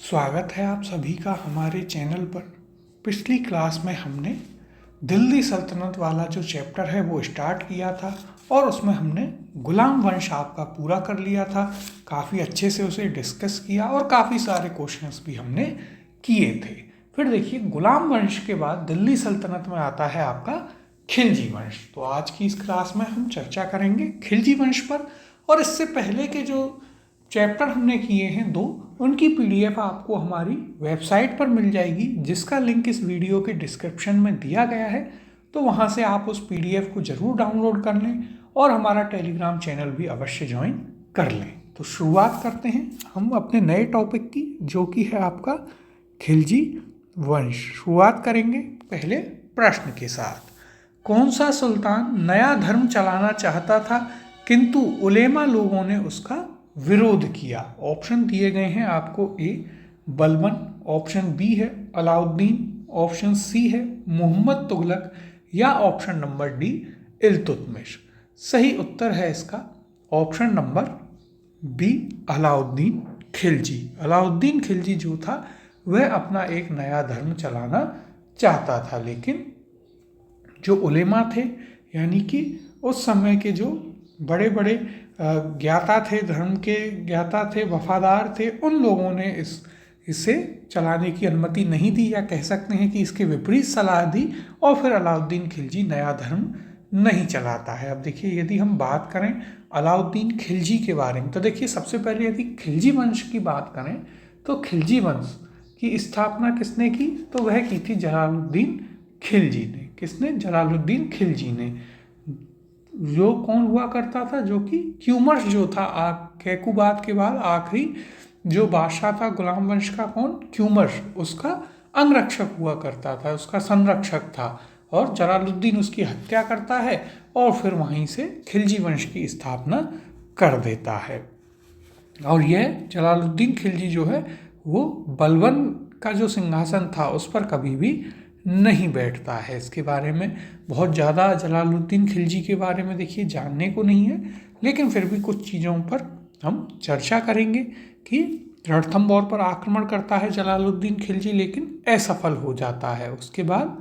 स्वागत है आप सभी का हमारे चैनल पर। पिछली क्लास में हमने दिल्ली सल्तनत वाला जो चैप्टर है वो स्टार्ट किया था और उसमें हमने गुलाम वंश आपका पूरा कर लिया था। काफ़ी अच्छे से उसे डिस्कस किया और काफ़ी सारे क्वेश्चंस भी हमने किए थे। फिर देखिए, गुलाम वंश के बाद दिल्ली सल्तनत में आता है आपका खिलजी वंश। तो आज की इस क्लास में हम चर्चा करेंगे खिलजी वंश पर। और इससे पहले के जो चैप्टर हमने किए हैं दो, उनकी पीडीएफ आपको हमारी वेबसाइट पर मिल जाएगी, जिसका लिंक इस वीडियो के डिस्क्रिप्शन में दिया गया है। तो वहाँ से आप उस पीडीएफ को ज़रूर डाउनलोड कर लें और हमारा टेलीग्राम चैनल भी अवश्य ज्वाइन कर लें। तो शुरुआत करते हैं हम अपने नए टॉपिक की, जो कि है आपका खिलजी वंश। शुरुआत करेंगे पहले प्रश्न के साथ। कौन सा सुल्तान नया धर्म चलाना चाहता था किंतु उलेमा लोगों ने उसका विरोध किया? ऑप्शन दिए गए हैं आपको। ए बलबन, ऑप्शन बी है अलाउद्दीन, ऑप्शन सी है मोहम्मद तुगलक, या ऑप्शन नंबर डी इल्तुतमिश। सही उत्तर है इसका option number B Alauddin Khilji. Alauddin Khilji जो था वह अपना एक नया धर्म चलाना चाहता था, लेकिन जो उलेमा थे, यानी कि उस समय के जो बड़े बड़े ज्ञाता थे, धर्म के ज्ञाता थे, वफादार थे, उन लोगों ने इसे चलाने की अनुमति नहीं दी, या कह सकते हैं कि इसके विपरीत सलाह दी। और फिर अलाउद्दीन खिलजी नया धर्म नहीं चलाता है। अब देखिए, यदि हम बात करें अलाउद्दीन खिलजी के बारे में, तो देखिए सबसे पहले यदि खिलजी वंश की बात करें तो खिलजी वंश की स्थापना किसने की? तो वह की थी जलालुद्दीन खिलजी ने। किसने? जलालुद्दीन खिलजी ने। जो कौन हुआ करता था? जो कि क्यूमर्स जो था, कैकुबाद के बाद आखिरी जो बादशाह था गुलाम वंश का, कौन? क्यूमर्स, उसका अंगरक्षक हुआ करता था, उसका संरक्षक था। और जलालुद्दीन उसकी हत्या करता है और फिर वहीं से खिलजी वंश की स्थापना कर देता है। और यह जलालुद्दीन खिलजी जो है वो बलबन का जो सिंहासन था उस पर कभी भी नहीं बैठता है। इसके बारे में बहुत ज़्यादा जलालुद्दीन खिलजी के बारे में देखिए जानने को नहीं है, लेकिन फिर भी कुछ चीज़ों पर हम चर्चा करेंगे कि रणथंभौर पर आक्रमण करता है जलालुद्दीन खिलजी, लेकिन असफल हो जाता है। उसके बाद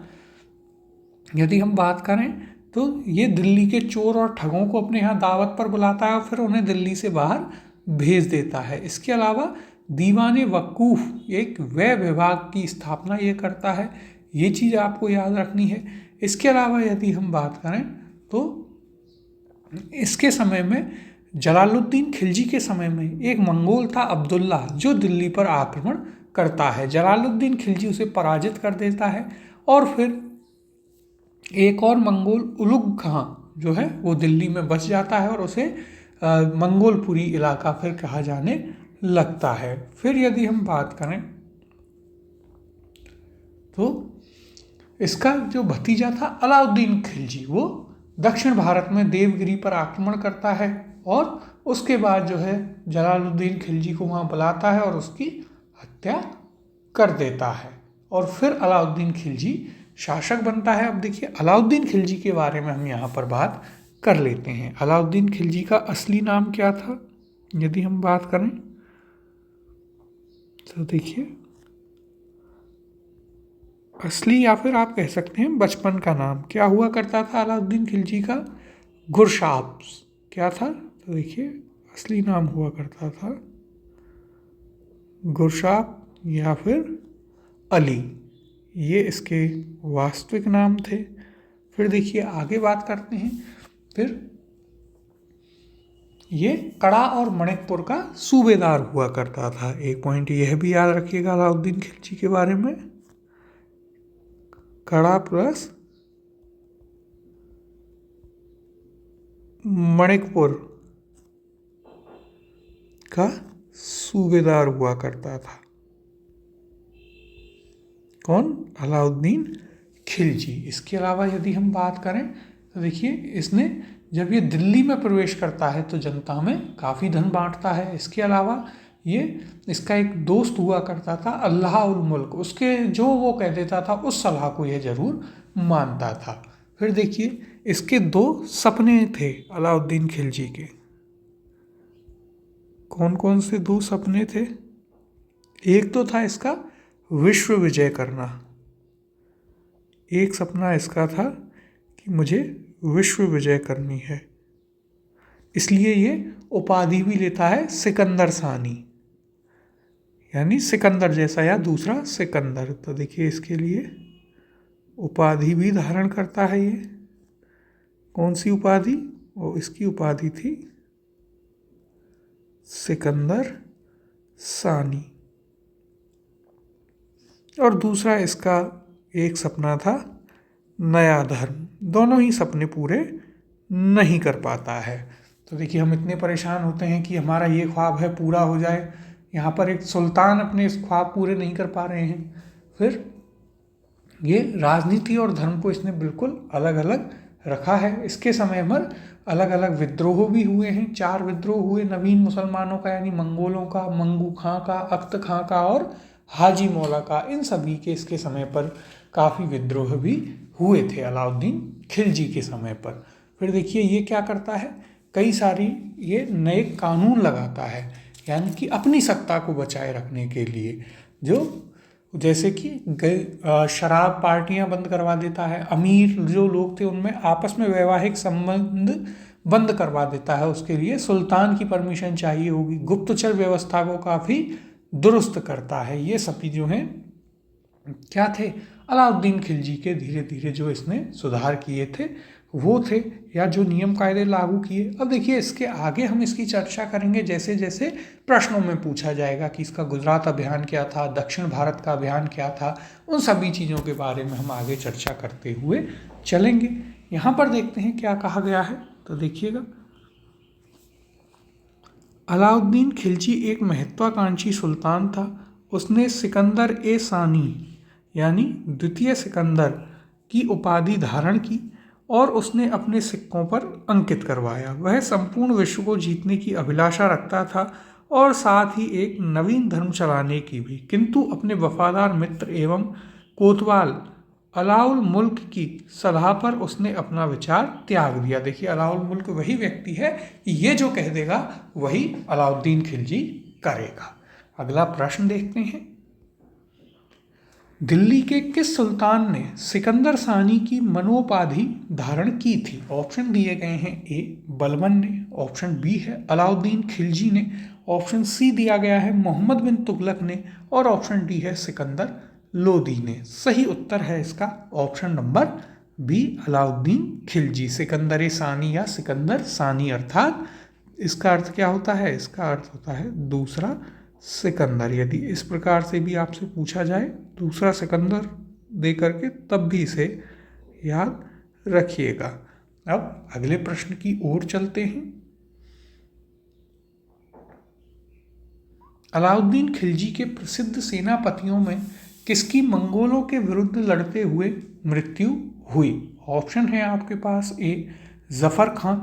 यदि हम बात करें तो ये दिल्ली के चोर और ठगों को अपने यहाँ दावत पर बुलाता है और फिर उन्हें दिल्ली से बाहर भेज देता है। इसके अलावा दीवाने वकूफ़ एक व्यय विभाग की स्थापना ये करता है। ये चीज़ आपको याद रखनी है। इसके अलावा यदि हम बात करें तो इसके समय में, जलालुद्दीन खिलजी के समय में, एक मंगोल था अब्दुल्ला, जो दिल्ली पर आक्रमण करता है। जलालुद्दीन खिलजी उसे पराजित कर देता है और फिर एक और मंगोल उलुग खां जो है वो दिल्ली में बच जाता है और उसे मंगोलपुरी इलाका फिर कहा जाने लगता है। फिर यदि हम बात करें तो इसका जो भतीजा था अलाउद्दीन खिलजी, वो दक्षिण भारत में देवगिरी पर आक्रमण करता है और उसके बाद जो है जलालुद्दीन खिलजी को वहाँ बुलाता है और उसकी हत्या कर देता है। और फिर अलाउद्दीन खिलजी शासक बनता है। अब देखिए, अलाउद्दीन खिलजी के बारे में हम यहाँ पर बात कर लेते हैं। अलाउद्दीन खिलजी का असली नाम क्या था यदि हम बात करें तो देखिए, असली या फिर आप कह सकते हैं बचपन का नाम क्या हुआ करता था अलाउद्दीन खिलजी का? गुरशाप। क्या था? तो देखिए, असली नाम हुआ करता था गुरशाप या फिर अली। ये इसके वास्तविक नाम थे। फिर देखिए आगे बात करते हैं। फिर ये कड़ा और मणिकपुर का सूबेदार हुआ करता था। एक पॉइंट यह भी याद रखिएगा अलाउद्दीन खिलजी के बारे में, कड़ा प्लस मणिकपुर का सूबेदार हुआ करता था। कौन? अलाउद्दीन खिलजी। इसके अलावा यदि हम बात करें तो देखिए, इसने जब ये दिल्ली में प्रवेश करता है तो जनता में काफ़ी धन बांटता है। इसके अलावा ये इसका एक दोस्त हुआ करता था अल्लाह उल मुल्क, उसके जो वो कह देता था उस सलाह को यह जरूर मानता था। फिर देखिए, इसके दो सपने थे अलाउद्दीन खिलजी के। कौन कौन से दो सपने थे? एक तो था इसका विश्व विजय करना, एक सपना इसका था कि मुझे विश्व विजय करनी है, इसलिए ये उपाधि भी लेता है सिकंदर सानी, यानी सिकंदर जैसा या दूसरा सिकंदर। तो देखिए इसके लिए उपाधि भी धारण करता है ये। कौन सी उपाधि? वो इसकी उपाधि थी सिकंदर सानी। और दूसरा इसका एक सपना था नया धर्म। दोनों ही सपने पूरे नहीं कर पाता है। तो देखिए हम इतने परेशान होते हैं कि हमारा ये ख्वाब है पूरा हो जाए, यहाँ पर एक सुल्तान अपने इस ख्वाब पूरे नहीं कर पा रहे हैं। फिर ये राजनीति और धर्म को इसने बिल्कुल अलग अलग रखा है। इसके समय पर अलग अलग विद्रोह भी हुए हैं। 4 विद्रोह हुए नवीन मुसलमानों का, यानी मंगोलों का, मंगू खां का, अख्त खां का और हाजी मौला का। इन सभी के इसके समय पर काफ़ी विद्रोह भी हुए थे अलाउद्दीन खिलजी के समय पर। फिर देखिए ये क्या करता है, कई सारी ये नए कानून लगाता है, यानी कि अपनी सत्ता को बचाए रखने के लिए। जो जैसे कि शराब पार्टियां बंद करवा देता है, अमीर जो लोग थे उनमें आपस में वैवाहिक संबंध बंद करवा देता है, उसके लिए सुल्तान की परमिशन चाहिए होगी। गुप्तचर व्यवस्था को काफ़ी दुरुस्त करता है। ये सभी जो हैं क्या थे, अलाउद्दीन खिलजी के धीरे धीरे जो इसने सुधार किए थे वो थे, या जो नियम कायदे लागू किए। अब देखिए इसके आगे हम इसकी चर्चा करेंगे जैसे जैसे प्रश्नों में पूछा जाएगा कि इसका गुजरात अभियान क्या था, दक्षिण भारत का अभियान क्या था, उन सभी चीज़ों के बारे में हम आगे चर्चा करते हुए चलेंगे। यहाँ पर देखते हैं क्या कहा गया है, तो देखिएगा। अलाउद्दीन खिलजी एक महत्वाकांक्षी सुल्तान था। उसने सिकंदर ए सानी यानी द्वितीय सिकंदर की उपाधि धारण की और उसने अपने सिक्कों पर अंकित करवाया। वह संपूर्ण विश्व को जीतने की अभिलाषा रखता था और साथ ही एक नवीन धर्म चलाने की भी, किंतु अपने वफादार मित्र एवं कोतवाल अलाउल मुल्क की सलाह पर उसने अपना विचार त्याग दिया। देखिए अलाउल मुल्क वही व्यक्ति है, ये जो कह देगा वही अलाउद्दीन खिलजी करेगा। अगला प्रश्न देखते हैं। दिल्ली के किस सुल्तान ने सिकंदर सानी की मनोपाधि धारण की थी? ऑप्शन दिए गए हैं। ए बलबन ने, ऑप्शन बी है अलाउद्दीन खिलजी ने, ऑप्शन सी दिया गया है मोहम्मद बिन तुगलक ने, और ऑप्शन डी है सिकंदर लोदी ने। सही उत्तर है इसका option number B Alauddin Khilji. Sikandar Sani या सिकंदर सानी अर्थात इसका अर्थ क्या होता है? इसका अर्थ होता है दूसरा सिकंदर। यदि इस प्रकार से भी आपसे पूछा जाए दूसरा सिकंदर दे करके, तब भी इसे याद रखिएगा। अब अगले प्रश्न की ओर चलते हैं। अलाउद्दीन खिलजी के प्रसिद्ध सेनापतियों में किसकी मंगोलों के विरुद्ध लड़ते हुए मृत्यु हुई? ऑप्शन है आपके पास। ए जफर खां,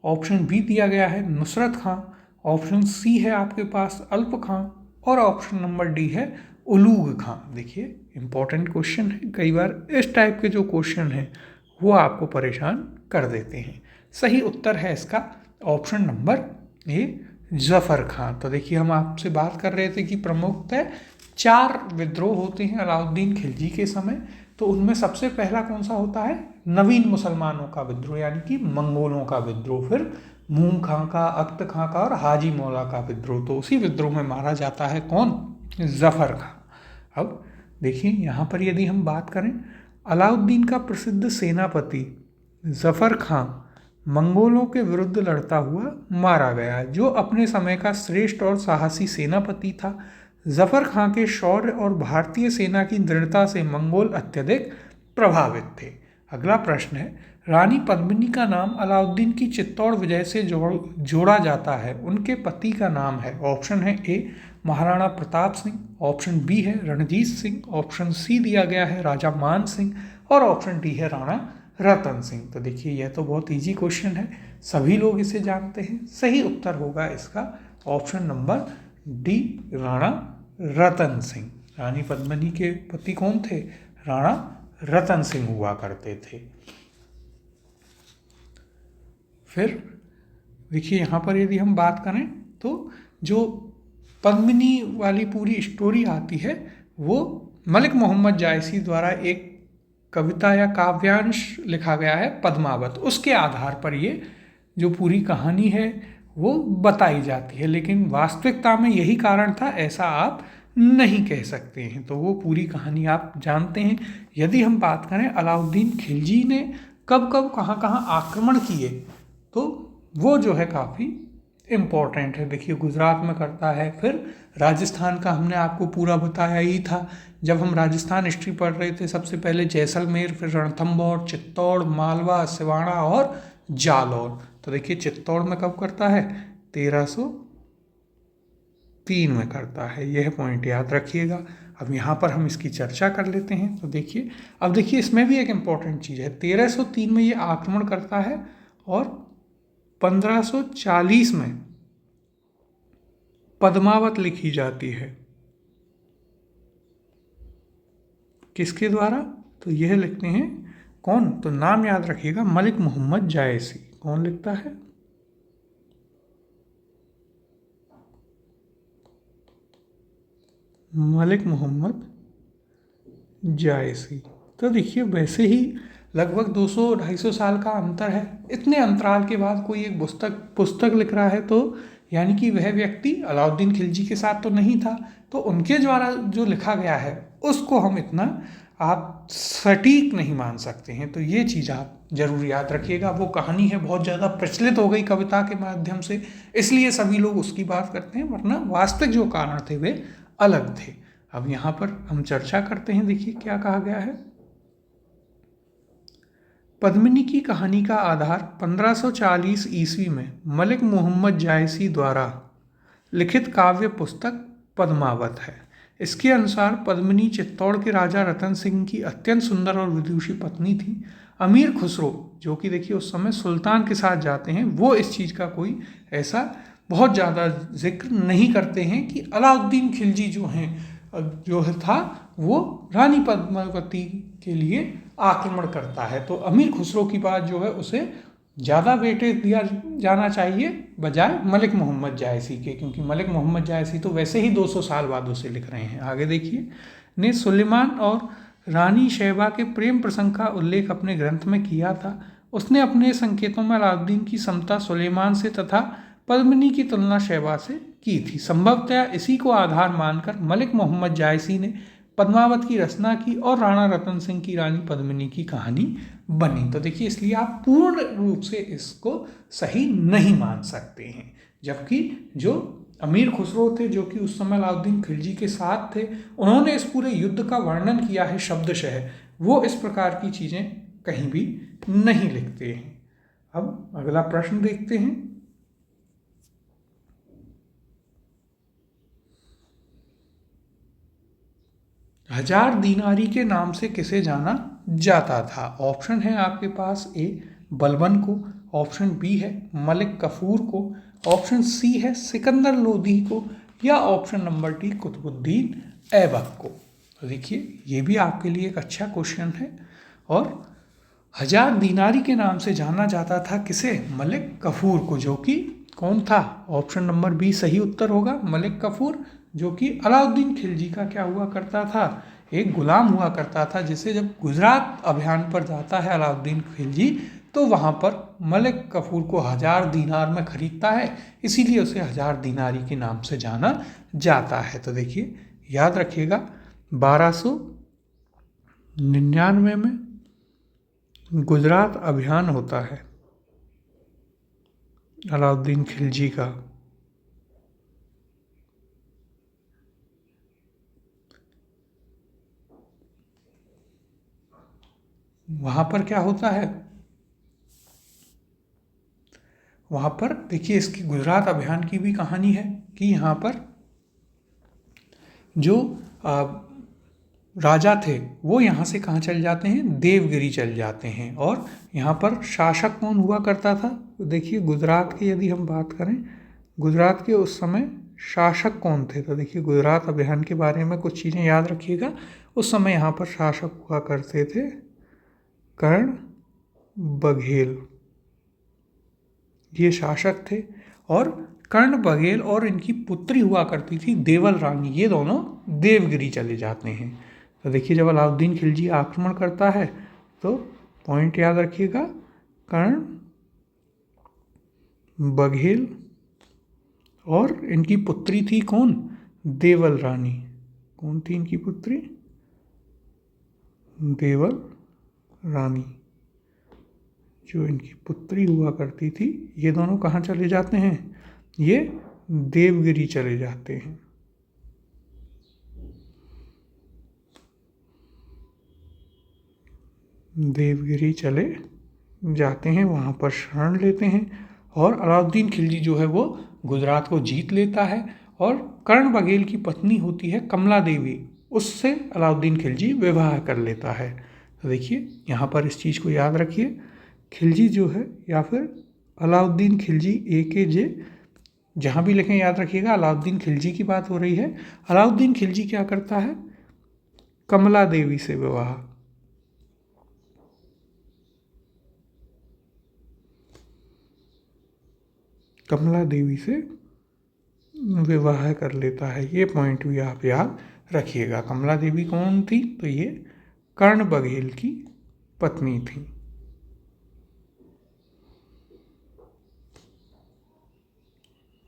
ऑप्शन बी दिया गया है नुसरत खां, ऑप्शन सी है आपके पास अल्प खां, और ऑप्शन नंबर डी है उलूग खां। देखिए इंपॉर्टेंट क्वेश्चन है, कई बार इस टाइप के जो क्वेश्चन हैं वो आपको परेशान कर देते हैं। सही उत्तर है इसका ऑप्शन नंबर ए जफर खां। तो देखिए हम आपसे बात कर रहे थे कि प्रमुखतः 4 विद्रोह होते हैं अलाउद्दीन खिलजी के समय। तो उनमें सबसे पहला कौन सा होता है? नवीन मुसलमानों का विद्रोह, यानी कि मंगोलों का विद्रोह। फिर मूंग खां का, अख्त खां का और हाजी मौला का विद्रोह। तो उसी विद्रोह में मारा जाता है कौन? जफर खां। अब देखिए यहाँ पर यदि हम बात करें, अलाउद्दीन का प्रसिद्ध सेनापति जफर खां मंगोलों के विरुद्ध लड़ता हुआ मारा गया, जो अपने समय का श्रेष्ठ और साहसी सेनापति था। जफर खां के शौर्य और भारतीय सेना की दृढ़ता से मंगोल अत्यधिक प्रभावित थे। अगला प्रश्न है, रानी पद्मिनी का नाम अलाउद्दीन की चित्तौड़ विजय से जोड़ा जाता है, उनके पति का नाम है। ऑप्शन है ए महाराणा प्रताप सिंह, ऑप्शन बी है रणजीत सिंह, ऑप्शन सी दिया गया है राजा मान सिंह, और ऑप्शन डी है राणा रतन सिंह। तो देखिए यह तो बहुत इजी क्वेश्चन है, सभी लोग इसे जानते हैं। सही उत्तर होगा इसका option number D Rana Ratan Singh. रानी पद्मिनी के पति कौन थे? राणा रतन सिंह हुआ करते थे। फिर देखिए यहाँ पर यदि हम बात करें तो जो पद्मिनी वाली पूरी स्टोरी आती है वो मलिक मोहम्मद जायसी द्वारा एक कविता या काव्यांश लिखा गया है पद्मावत, उसके आधार पर ये जो पूरी कहानी है वो बताई जाती है। लेकिन वास्तविकता में यही कारण था ऐसा आप नहीं कह सकते हैं। तो वो पूरी कहानी आप जानते हैं। यदि हम बात करें अलाउद्दीन खिलजी ने कब कब कहाँ कहाँ आक्रमण किए, तो वो जो है काफ़ी इम्पोर्टेंट है। देखिए गुजरात में करता है, फिर राजस्थान का हमने आपको पूरा बताया ही था जब हम राजस्थान हिस्ट्री पढ़ रहे थे। सबसे पहले जैसलमेर, फिर रणथंभौर, चित्तौड़, मालवा, सिवाड़ा और जालौर। तो देखिए चित्तौड़ में कब करता है, 1303 में करता है। यह पॉइंट याद रखिएगा। अब यहाँ पर हम इसकी चर्चा कर लेते हैं। तो देखिए अब देखिए इसमें भी एक इम्पॉर्टेंट चीज़ है। 1303 में ये आक्रमण करता है और 1540 में पद्मावत लिखी जाती है। किसके द्वारा, तो यह लिखते हैं कौन, तो नाम याद रखिएगा, मलिक मोहम्मद जायसी। कौन लिखता है, मलिक मोहम्मद जायसी। तो देखिए वैसे ही लगभग 200-250 साल का अंतर है। इतने अंतराल के बाद कोई एक पुस्तक लिख रहा है, तो यानी कि वह व्यक्ति अलाउद्दीन खिलजी के साथ तो नहीं था, तो उनके द्वारा जो लिखा गया है उसको हम इतना आप सटीक नहीं मान सकते हैं। तो ये चीज़ आप जरूर याद रखिएगा। वो कहानी है बहुत ज़्यादा प्रचलित हो गई कविता के माध्यम से, इसलिए सभी लोग उसकी बात करते हैं, वरना वास्तविक जो कारण थे वे अलग थे। अब यहाँ पर हम चर्चा करते हैं। देखिए क्या कहा गया है, पद्मिनी की कहानी का आधार 1540 ईस्वी में मलिक मोहम्मद जायसी द्वारा लिखित काव्य पुस्तक पद्मावत है। इसके अनुसार पद्मिनी चित्तौड़ के राजा रतन सिंह की अत्यंत सुंदर और विदुषी पत्नी थी। अमीर खुसरो, जो कि देखिए उस समय सुल्तान के साथ जाते हैं, वो इस चीज़ का कोई ऐसा बहुत ज़्यादा जिक्र नहीं करते हैं कि अलाउद्दीन खिलजी जो था वो रानी पद्मावती के लिए आक्रमण करता है। तो अमीर खुसरो की बात जो है उसे ज़्यादा वेटेज दिया जाना चाहिए बजाय मलिक मोहम्मद जायसी के, क्योंकि मलिक मोहम्मद जायसी तो वैसे ही 200 साल बाद उसे लिख रहे हैं। आगे देखिए, ने सुलेमान और रानी शैबा के प्रेम प्रसंग का उल्लेख अपने ग्रंथ में किया था। उसने अपने संकेतों में अलाउद्दीन की समता सुलेमान से तथा पद्मिनी की तुलना शैबा से की थी। संभवतः इसी को आधार मानकर मलिक मोहम्मद जायसी ने पद्मावत की रचना की और राणा रतन सिंह की रानी पद्मिनी की कहानी बनी। तो देखिए इसलिए आप पूर्ण रूप से इसको सही नहीं मान सकते हैं। जबकि जो अमीर खुसरो थे, जो कि उस समय अलाउद्दीन खिलजी के साथ थे, उन्होंने इस पूरे युद्ध का वर्णन किया है शब्दशः। वो इस प्रकार की चीज़ें कहीं भी नहीं लिखते हैं। अब अगला प्रश्न देखते हैं। हजार दीनारी के नाम से किसे जाना जाता था? ऑप्शन है आपके पास, ए बलबन को, ऑप्शन बी है मलिक कफूर को, ऑप्शन सी है सिकंदर लोधी को, या option number D Qutbuddin Aibak को। तो देखिए ये भी आपके लिए एक अच्छा क्वेश्चन है। और हजार दीनारी के नाम से जाना जाता था किसे? मलिक कफूर को, जो कि कौन था? ऑप्शन नंबर बी सही उत्तर होगा, मलिक कफूर, जो कि अलाउद्दीन खिलजी का क्या हुआ करता था? एक गुलाम हुआ करता था, जिसे जब गुजरात अभियान पर जाता है अलाउद्दीन खिलजी, तो वहाँ पर मलिक कफूर को 1000 दीनार में खरीदता है, इसीलिए उसे 1000 दीनारी के नाम से जाना जाता है। तो देखिए याद रखिएगा, 1299 में गुजरात अभियान होता है अलाउद्दीन खिलजी का। वहाँ पर क्या होता है, वहाँ पर देखिए इसकी गुजरात अभियान की भी कहानी है कि यहाँ पर जो राजा थे वो यहाँ से कहाँ चल जाते हैं? देवगिरी चल जाते हैं। और यहाँ पर शासक कौन हुआ करता था? तो देखिए गुजरात की यदि हम बात करें, गुजरात के उस समय शासक कौन थे? तो देखिए गुजरात अभियान के बारे में कुछ चीज़ें याद रखिएगा। उस समय यहाँ पर शासक हुआ करते थे कर्ण बघेल, ये शासक थे। और कर्ण बघेल और इनकी पुत्री हुआ करती थी देवल रानी, ये दोनों देवगिरी चले जाते हैं। तो देखिए जब अलाउद्दीन खिलजी आक्रमण करता है तो पॉइंट याद रखिएगा, कर्ण बघेल और इनकी पुत्री थी कौन, देवल रानी। कौन थी इनकी पुत्री, देवल रानी, जो इनकी पुत्री हुआ करती थी। ये दोनों कहाँ चले जाते हैं, ये देवगिरी चले जाते हैं। देवगिरी चले जाते हैं, वहाँ पर शरण लेते हैं और अलाउद्दीन खिलजी जो है वो गुजरात को जीत लेता है। और कर्ण बघेल की पत्नी होती है कमला देवी, उससे अलाउद्दीन खिलजी विवाह कर लेता है। तो देखिए यहाँ पर इस चीज़ को याद रखिए, खिलजी जो है या फिर अलाउद्दीन खिलजी AKJ, जहाँ भी लिखें याद रखिएगा अलाउद्दीन खिलजी की बात हो रही है। अलाउद्दीन खिलजी क्या करता है, कमला देवी से विवाह, कमला देवी से विवाह कर लेता है। ये पॉइंट भी आप याद रखिएगा। कमला देवी कौन थी, तो ये कर्ण बघेल की पत्नी थी।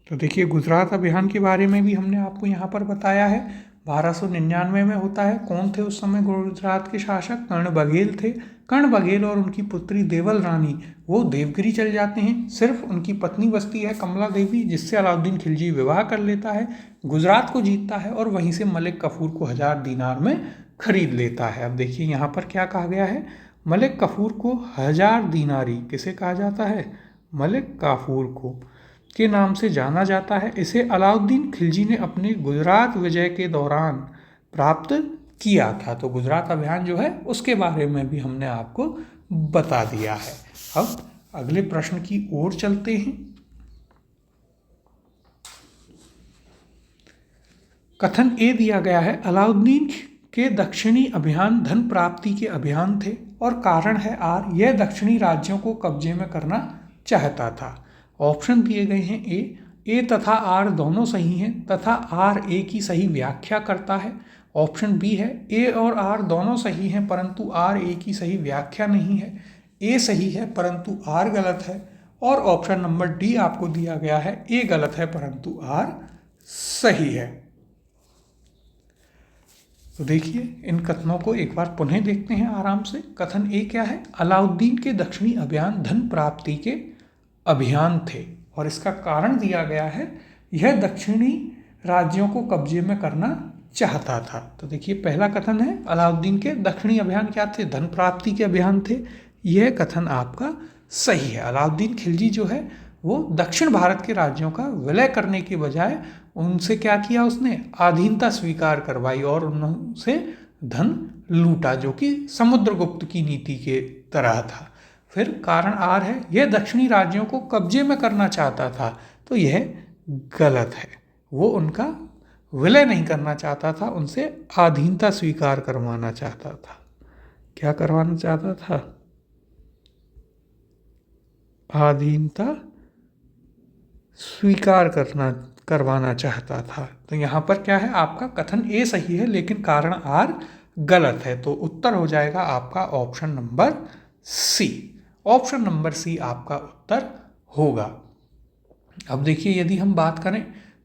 तो देखिए गुजरात अभियान के बारे में भी हमने आपको यहाँ पर बताया है। 1299 में होता है। कौन थे उस समय गुजरात के शासक, कर्ण बघेल थे। कर्ण बघेल और उनकी पुत्री देवल रानी वो देवगिरी चले जाते हैं। सिर्फ उनकी पत्नी बचती है कमला देवी, जिससे अलाउद्दीन खिलजी विवाह कर लेता है, गुजरात को जीतता है और वहीं से मलिक कफूर को 1000 दीनार में खरीद लेता है। अब देखिए यहाँ पर क्या कहा गया है, मलिक कफूर को 1000 दीनारी, किसे कहा जाता है, मलिक काफूर को के नाम से जाना जाता है। इसे अलाउद्दीन खिलजी ने अपने गुजरात विजय के दौरान प्राप्त किया था। तो गुजरात अभियान जो है उसके बारे में भी हमने आपको बता दिया है। अब अगले प्रश्न की ओर चलते हैं। कथन ए दिया गया है, अलाउद्दीन के दक्षिणी अभियान धन प्राप्ति के अभियान थे और कारण है आर, यह दक्षिणी राज्यों को कब्जे में करना चाहता था। ऑप्शन दिए गए हैं, ए तथा आर दोनों सही हैं तथा आर ए की सही व्याख्या करता है। ऑप्शन बी है, ए और आर दोनों सही हैं परंतु आर ए की सही व्याख्या नहीं है। ए सही है परंतु आर गलत है। और ऑप्शन नंबर डी आपको दिया गया है, ए गलत है परंतु आर सही है। तो देखिए इन कथनों को एक बार पुनः देखते हैं आराम से। कथन ए क्या है, अलाउद्दीन के दक्षिणी अभियान धन प्राप्ति के अभियान थे और इसका कारण दिया गया है, यह दक्षिणी राज्यों को कब्जे में करना चाहता था। तो देखिए पहला कथन है, अलाउद्दीन के दक्षिणी अभियान क्या थे, धन प्राप्ति के अभियान थे। यह कथन आपका सही है। अलाउद्दीन खिलजी जो है वो दक्षिण भारत के राज्यों का विलय करने के बजाय उनसे क्या किया, उसने अधीनता स्वीकार करवाई और उनसे धन लूटा, जो कि समुद्रगुप्त की नीति के तरह था। फिर कारण आर है, यह दक्षिणी राज्यों को कब्जे में करना चाहता था, तो यह गलत है। वो उनका विलय नहीं करना चाहता था, उनसे अधीनता स्वीकार करवाना चाहता था। क्या करवाना चाहता था, अधीनता स्वीकार करवाना चाहता था। तो यहाँ पर क्या है, आपका कथन ए सही है लेकिन कारण आर गलत है। तो उत्तर हो जाएगा आपका option number C. Option number C आपका उत्तर होगा। अब देखिए यदि हम बात करें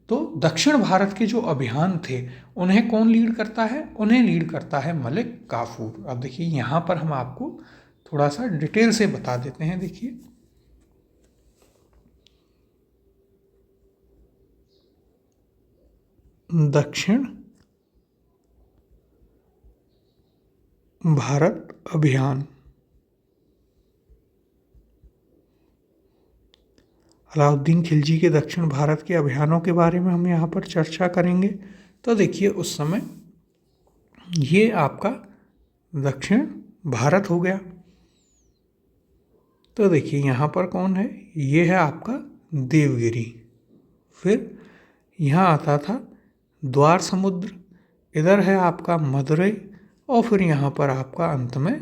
तो दक्षिण भारत के जो अभियान थे उन्हें कौन लीड करता है, उन्हें लीड करता है मलिक काफूर। अब देखिए यहाँ पर हम आपको थोड़ा सा डिटेल से बता देते हैं। देखिए दक्षिण भारत अभियान, अलाउद्दीन खिलजी के दक्षिण भारत के अभियानों के बारे में हम यहाँ पर चर्चा करेंगे। तो देखिए उस समय ये आपका दक्षिण भारत हो गया। तो देखिए यहाँ पर कौन है, ये है आपका देवगिरी। फिर यहाँ आता था द्वार समुद्र, इधर है आपका मदुरई और फिर यहाँ पर आपका अंत में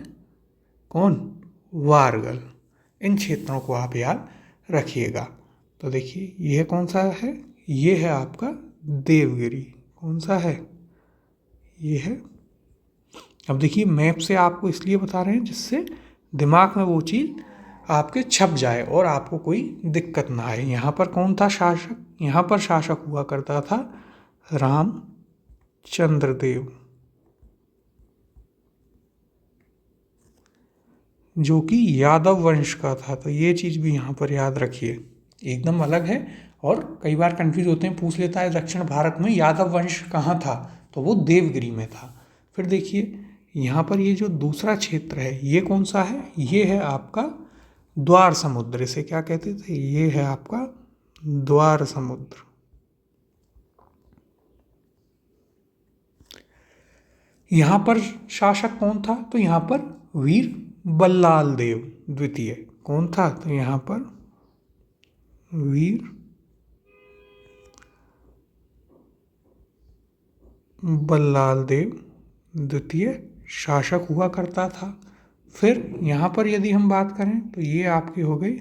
कौन, वारगल। इन क्षेत्रों को आप याद रखिएगा। तो देखिए यह कौन सा है, ये है आपका देवगिरी। कौन सा है, ये है। अब देखिए मैप से आपको इसलिए बता रहे हैं जिससे दिमाग में वो चीज़ आपके छप जाए और आपको कोई दिक्कत ना आए। यहाँ पर कौन था शासक, यहाँ पर शासक हुआ करता था रामचंद्र देव, जो कि यादव वंश का था। तो ये चीज़ भी यहाँ पर याद रखिए, एकदम अलग है। और कई बार कंफ्यूज होते हैं, पूछ लेता है दक्षिण भारत में यादव वंश कहाँ था, तो वो देवगिरी में था। फिर देखिए यहाँ पर ये जो दूसरा क्षेत्र है ये कौन सा है, ये है आपका द्वार समुद्र। इसे क्या कहते थे, ये है आपका द्वार समुद्र। यहाँ पर शासक कौन था, तो यहाँ पर वीर बल्लाल देव द्वितीय कौन था, तो यहाँ पर वीर बल्लाल देव द्वितीय शासक हुआ करता था। फिर यहाँ पर यदि हम बात करें तो ये आपकी हो गई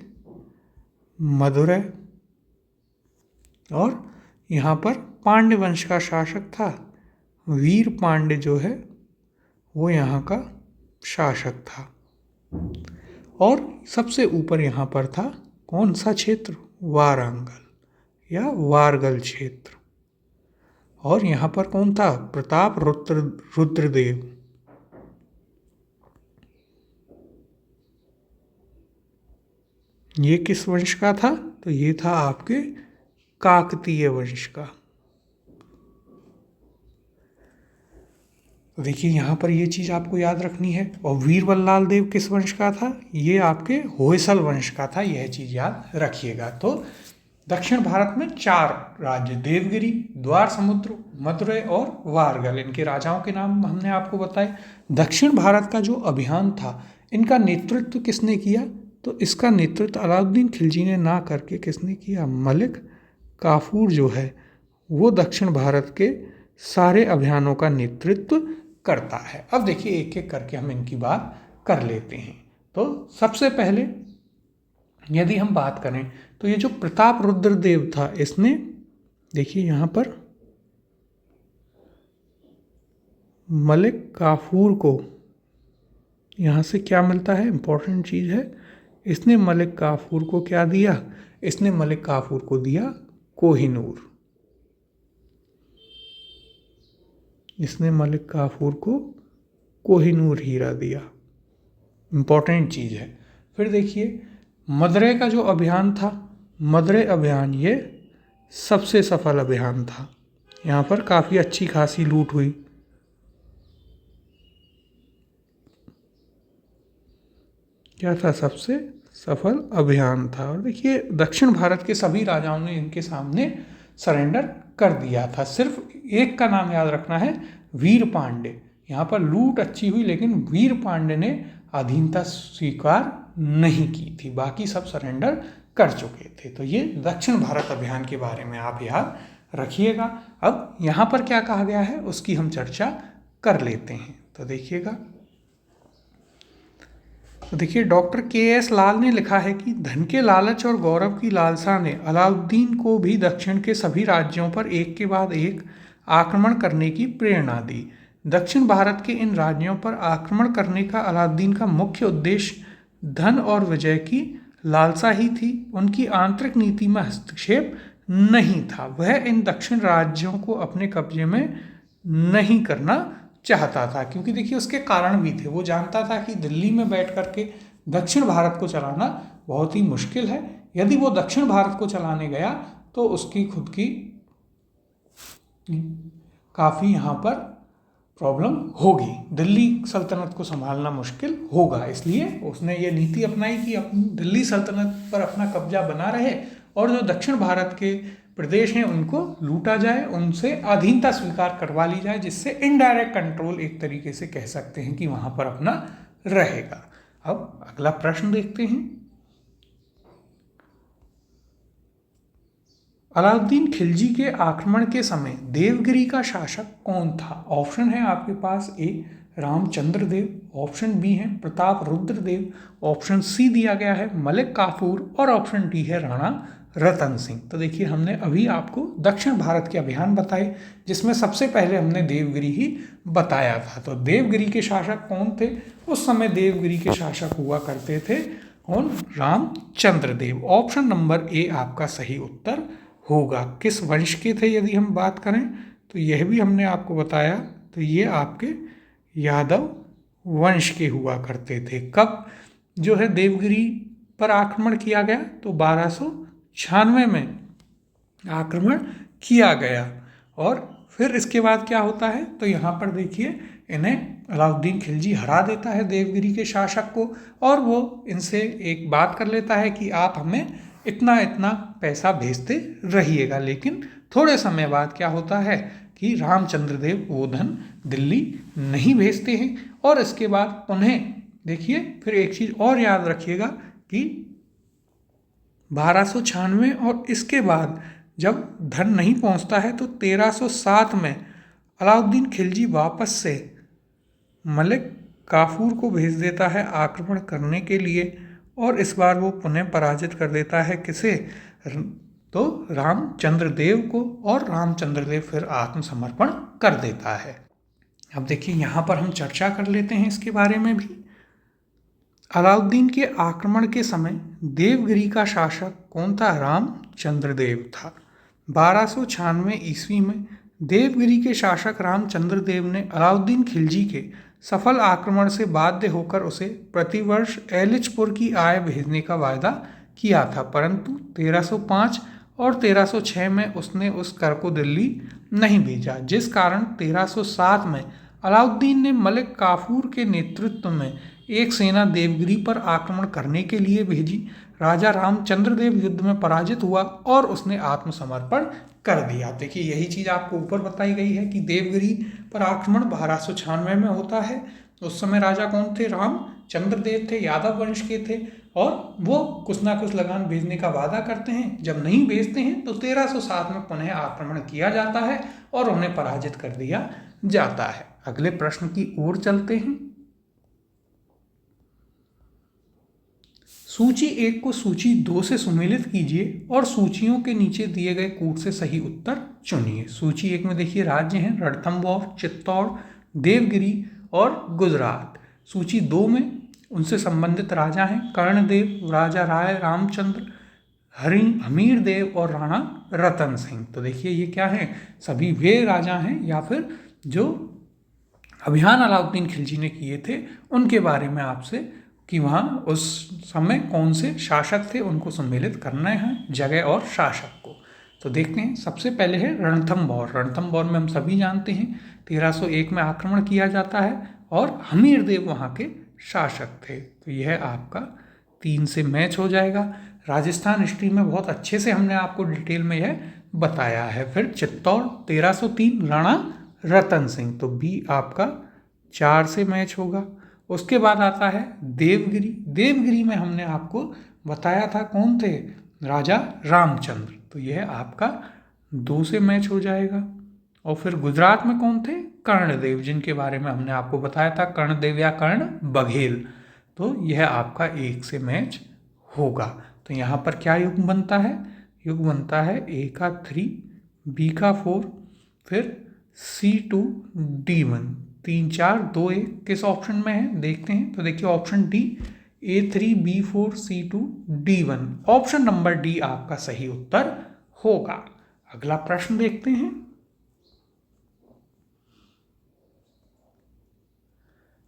मदुरै, और यहाँ पर पांड्य वंश का शासक था वीर पांड्य, जो है वो यहाँ का शासक था। और सबसे ऊपर यहाँ पर था कौन सा क्षेत्र, वारंगल या वारगल क्षेत्र। और यहाँ पर कौन था, प्रताप रुद्रदेव। ये किस वंश का था, तो ये था आपके काकतीय वंश का। तो देखिए यहाँ पर ये चीज़ आपको याद रखनी है। और वीर बल्लाल देव किस वंश का था, ये आपके होयसल वंश का था, यह चीज़ याद रखिएगा। तो दक्षिण भारत में 4 राज्य, देवगिरी, द्वार समुद्र, मदुरै और वारगल, इनके राजाओं के नाम हमने आपको बताए। दक्षिण भारत का जो अभियान था, इनका नेतृत्व किसने किया, तो इसका नेतृत्व अलाउद्दीन खिलजी ने ना करके किसने किया, मलिक काफूर जो है वो दक्षिण भारत के सारे अभियानों का नेतृत्व करता है। अब देखिए एक एक करके हम इनकी बात कर लेते हैं। तो सबसे पहले यदि हम बात करें तो ये जो प्रताप रुद्रदेव था, इसने देखिए यहाँ पर मलिक काफूर को, यहाँ से क्या मिलता है, इंपॉर्टेंट चीज़ है, इसने मलिक काफूर को क्या दिया, इसने मलिक काफूर को दिया कोहिनूर। इसने मलिक काफूर को कोहिनूर हीरा दिया, इंपॉर्टेंट चीज़ है। फिर देखिए मदुरै का जो अभियान था, मदुरै अभियान ये सबसे सफल अभियान था। यहाँ पर काफ़ी अच्छी खासी लूट हुई। क्या था, सबसे सफल अभियान था। और देखिए दक्षिण भारत के सभी राजाओं ने इनके सामने सरेंडर कर दिया था। सिर्फ एक का नाम याद रखना है, वीर पांड्य। यहाँ पर लूट अच्छी हुई लेकिन वीर पांड्य ने अधीनता स्वीकार नहीं की थी, बाकी सब सरेंडर कर चुके थे। तो ये दक्षिण भारत अभियान के बारे में आप याद रखिएगा। अब यहाँ पर क्या कहा गया है उसकी हम चर्चा कर लेते हैं। तो देखिए डॉक्टर के.एस. लाल ने लिखा है कि धन के लालच और गौरव की लालसा ने अलाउद्दीन को भी दक्षिण के सभी राज्यों पर एक के बाद एक आक्रमण करने की प्रेरणा दी। दक्षिण भारत के इन राज्यों पर आक्रमण करने का अलाउद्दीन का मुख्य उद्देश्य धन और विजय की लालसा ही थी, उनकी आंतरिक नीति में हस्तक्षेप नहीं था। वह इन दक्षिण राज्यों को अपने कब्जे में नहीं करना चाहता था, क्योंकि देखिए उसके कारण भी थे। वो जानता था कि दिल्ली में बैठ करके दक्षिण भारत को चलाना बहुत ही मुश्किल है। यदि वो दक्षिण भारत को चलाने गया तो उसकी खुद की काफ़ी यहाँ पर प्रॉब्लम होगी, दिल्ली सल्तनत को संभालना मुश्किल होगा। इसलिए उसने ये नीति अपनाई कि अपनी दिल्ली सल्तनत पर अपना कब्जा बना रहे और जो दक्षिण भारत के प्रदेश हैं उनको लूटा जाए, उनसे अधीनता स्वीकार करवा ली जाए, जिससे इनडायरेक्ट कंट्रोल एक तरीके से कह सकते हैं कि वहाँ पर अपना रहेगा। अब अगला प्रश्न देखते हैं, अलाउद्दीन खिलजी के आक्रमण के समय देवगिरी का शासक कौन था? ऑप्शन है आपके पास, ए रामचंद्र देव, ऑप्शन बी है प्रताप रुद्र देव, ऑप्शन सी दिया गया है मलिक काफूर और ऑप्शन डी है राणा रतन सिंह। तो देखिए हमने अभी आपको दक्षिण भारत के अभियान बताए, जिसमें सबसे पहले हमने देवगिरी ही बताया था। तो देवगिरी के शासक कौन थे? उस समय देवगिरी के शासक हुआ करते थे कौन? रामचंद्र देव। ऑप्शन नंबर ए आपका सही उत्तर होगा। किस वंश के थे यदि हम बात करें तो यह भी हमने आपको बताया। तो ये आपके यादव वंश के हुआ करते थे। कब जो है देवगिरी पर आक्रमण किया गया? तो 1296 में आक्रमण किया गया। और फिर इसके बाद क्या होता है? तो यहाँ पर देखिए इन्हें अलाउद्दीन खिलजी हरा देता है देवगिरी के शासक को, और वो इनसे एक बात कर लेता है कि आप हमें इतना इतना पैसा भेजते रहिएगा। लेकिन थोड़े समय बाद क्या होता है कि रामचंद्र देव वो धन दिल्ली नहीं भेजते हैं। और इसके बाद उन्हें देखिए फिर एक चीज़ और याद रखिएगा कि 1296 और इसके बाद जब धन नहीं पहुंचता है तो 1307 में अलाउद्दीन खिलजी वापस से मलिक काफूर को भेज देता है आक्रमण करने के लिए, और इस बार वो पुनः पराजित कर देता है किसे? तो रामचंद्र देव को, और रामचंद्र देव फिर आत्मसमर्पण कर देता है। अब देखिए यहाँ पर हम चर्चा कर लेते हैं इसके बारे में भी। अलाउद्दीन के आक्रमण के समय देवगिरी का शासक कौन था? रामचंद्र देव था। 1296 ईस्वी में देवगिरी के शासक रामचंद्र देव ने अलाउद्दीन खिलजी के सफल आक्रमण से बाध्य होकर उसे प्रतिवर्ष एलिचपुर की आय भेजने का वायदा किया था, परंतु 1305 और 1306 में उसने उस कर को दिल्ली नहीं भेजा, जिस कारण 1307 में अलाउद्दीन ने मलिक काफूर के नेतृत्व में एक सेना देवगिरी पर आक्रमण करने के लिए भेजी। राजा रामचंद्र देव युद्ध में पराजित हुआ और उसने आत्मसमर्पण कर दिया। देखिए यही चीज़ आपको ऊपर बताई गई है कि देवगिरी पर आक्रमण 1296 में होता है। उस समय राजा कौन थे? रामचंद्र देव थे, यादव वंश के थे, और वो कुछ ना कुछ लगान भेजने का वादा करते हैं। जब नहीं भेजते हैं तो 1307 में पुनः आक्रमण किया जाता है और उन्हें पराजित कर दिया जाता है। अगले प्रश्न की ओर चलते हैं। सूची 1 को सूची 2 से सुमेलित कीजिए और सूचियों के नीचे दिए गए कूट से सही उत्तर चुनिए। सूची 1 में देखिए राज्य हैं रणथंभौर, चित्तौड़, देवगिरी और गुजरात। सूची 2 में उनसे संबंधित राजा हैं कर्णदेव, राजा राय रामचंद्र, हमीर देव और राणा रतन सिंह। तो देखिए ये क्या है? सभी वे राजा हैं या फिर जो अभियान अलाउद्दीन खिलजी ने किए थे उनके बारे में आपसे कि वहाँ उस समय कौन से शासक थे उनको सम्मिलित करना है, जगह और शासक को। तो देखते हैं। सबसे पहले है रणथंभौर। रणथंभौर में हम सभी जानते हैं 1301 में आक्रमण किया जाता है और हमीर देव वहाँ के शासक थे। तो यह आपका 3 से मैच हो जाएगा। राजस्थान हिस्ट्री में बहुत अच्छे से हमने आपको डिटेल में यह बताया है। फिर चित्तौड़ 1303 राणा रतन सिंह, तो बी आपका 4 से मैच होगा। उसके बाद आता है देवगिरी। देवगिरी में हमने आपको बताया था कौन थे? राजा रामचंद्र, तो यह आपका 2 से मैच हो जाएगा। और फिर गुजरात में कौन थे? कर्णदेव, जिनके बारे में हमने आपको बताया था कर्णदेव या कर्ण बघेल, तो यह आपका 1 से मैच होगा। तो यहाँ पर क्या युग बनता है? युग बनता है A का 3, B का 4, फिर C2 D1, 3 4 2 1 किस ऑप्शन में है देखते हैं। तो देखिए option D A3 B4 C2 D1, option number D आपका सही उत्तर होगा। अगला प्रश्न देखते हैं।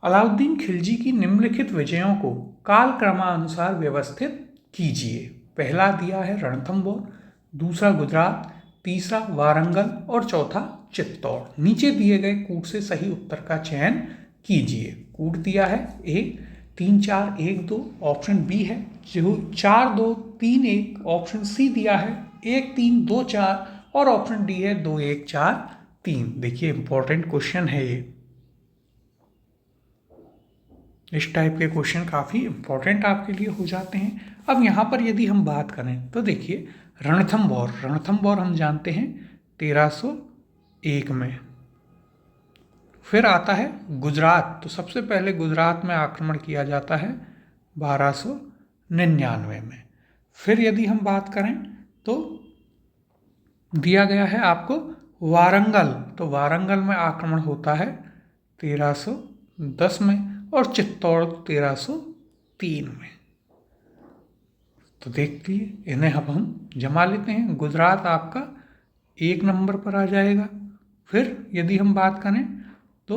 अलाउद्दीन खिलजी की निम्नलिखित विजयों को कालक्रमानुसार व्यवस्थित कीजिए। पहला दिया है रणथंभौर, दूसरा गुजरात, तीसरा वारंगल और चौथा चित्तौड़। नीचे दिए गए कूट से सही उत्तर का चयन कीजिए। कूट दिया है A 3 4 1 2, ऑप्शन बी है जो 4 2 3 1, ऑप्शन सी दिया है 1 3 2 4 और ऑप्शन डी है 2 1 4 3। देखिए इंपॉर्टेंट क्वेश्चन है ये। इस टाइप के क्वेश्चन काफ़ी इंपॉर्टेंट आपके लिए हो जाते हैं। अब यहाँ पर यदि हम बात करें तो देखिए रणथंभौर, रणथंभौर हम जानते हैं 1301 में। फिर आता है गुजरात, तो सबसे पहले गुजरात में आक्रमण किया जाता है 1299 में। फिर यदि हम बात करें तो दिया गया है आपको वारंगल, तो वारंगल में आक्रमण होता है 1310 में और चित्तौड़ 1303 में। तो देख लिए, इन्हें अब हम जमा लेते हैं। गुजरात आपका 1 नंबर पर आ जाएगा। फिर यदि हम बात करें तो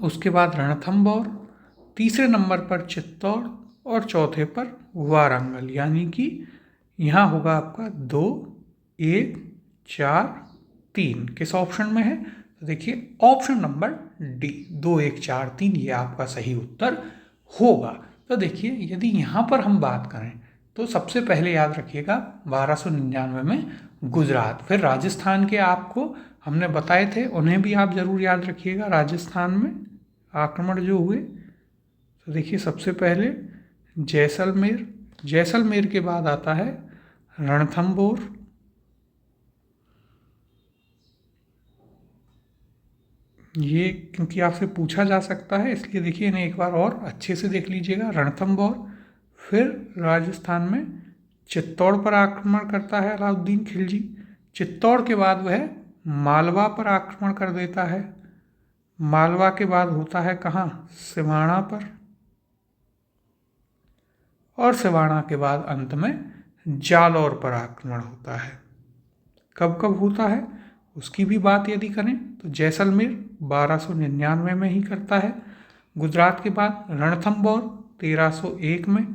उसके बाद रणथंभौर, तीसरे नंबर पर चित्तौड़ और चौथे पर वारंगल, यानी कि यहाँ होगा आपका 2, 1, 4, 3 किस ऑप्शन में है? तो देखिए ऑप्शन नंबर डी 2, 1, 4, 3 ये आपका सही उत्तर होगा। तो देखिए यदि यहाँ पर हम बात करें तो सबसे पहले याद रखिएगा 1299 में गुजरात, फिर राजस्थान के आपको हमने बताए थे, उन्हें भी आप जरूर याद रखिएगा। राजस्थान में आक्रमण जो हुए, तो देखिए सबसे पहले जैसलमेर, जैसलमेर के बाद आता है रणथंभौर, ये क्योंकि आपसे पूछा जा सकता है इसलिए देखिए इन्हें एक बार और अच्छे से देख लीजिएगा। रणथंभौर, फिर राजस्थान में चित्तौड़ पर आक्रमण करता है अलाउद्दीन खिलजी, चित्तौड़ के बाद वह मालवा पर आक्रमण कर देता है, मालवा के बाद होता है कहाँ? सिवाना पर, और सिवाना के बाद अंत में जालौर पर आक्रमण होता है। कब कब होता है उसकी भी बात यदि करें तो जैसलमेर 1299 में ही करता है, गुजरात के बाद रणथंभौर 1301 में,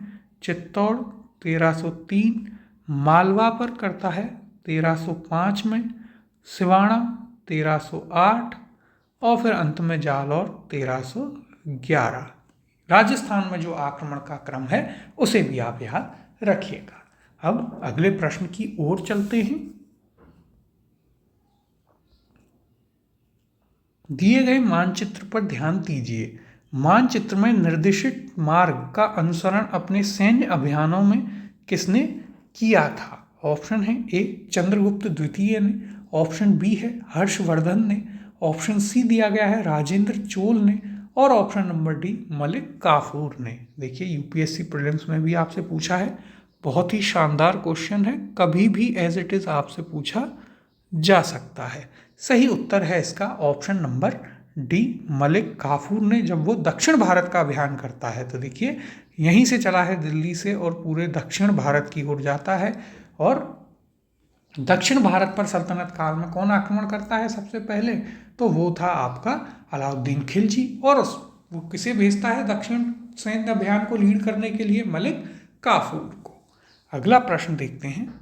चित्तौड़ 1303, मालवा पर करता है 1305 में, सिवाना 1308 और फिर अंत में जालौर 1311। राजस्थान में जो आक्रमण का क्रम है उसे भी आप याद रखिएगा। अब अगले प्रश्न की ओर चलते हैं। दिए गए मानचित्र पर ध्यान दीजिए। मानचित्र में निर्देशित मार्ग का अनुसरण अपने सैन्य अभियानों में किसने किया था? ऑप्शन है ए चंद्रगुप्त द्वितीय ने, ऑप्शन बी है हर्षवर्धन ने, ऑप्शन सी दिया गया है राजेंद्र चोल ने और option number D Malik Kafur ने। देखिए यूपीएससी प्रीलिम्स में भी आपसे पूछा है, बहुत ही शानदार क्वेश्चन है, कभी भी एज इट इज आपसे पूछा जा सकता है। सही उत्तर है इसका option number D Malik Kafur ने, जब वो दक्षिण भारत का अभियान करता है। तो देखिए यहीं से चला है दिल्ली से और पूरे दक्षिण भारत की ओर जाता है। और दक्षिण भारत पर सल्तनत काल में कौन आक्रमण करता है सबसे पहले? तो वो था आपका अलाउद्दीन खिलजी, और वो किसे भेजता है दक्षिण सैन्य अभियान को लीड करने के लिए? मलिक काफूर को। अगला प्रश्न देखते हैं।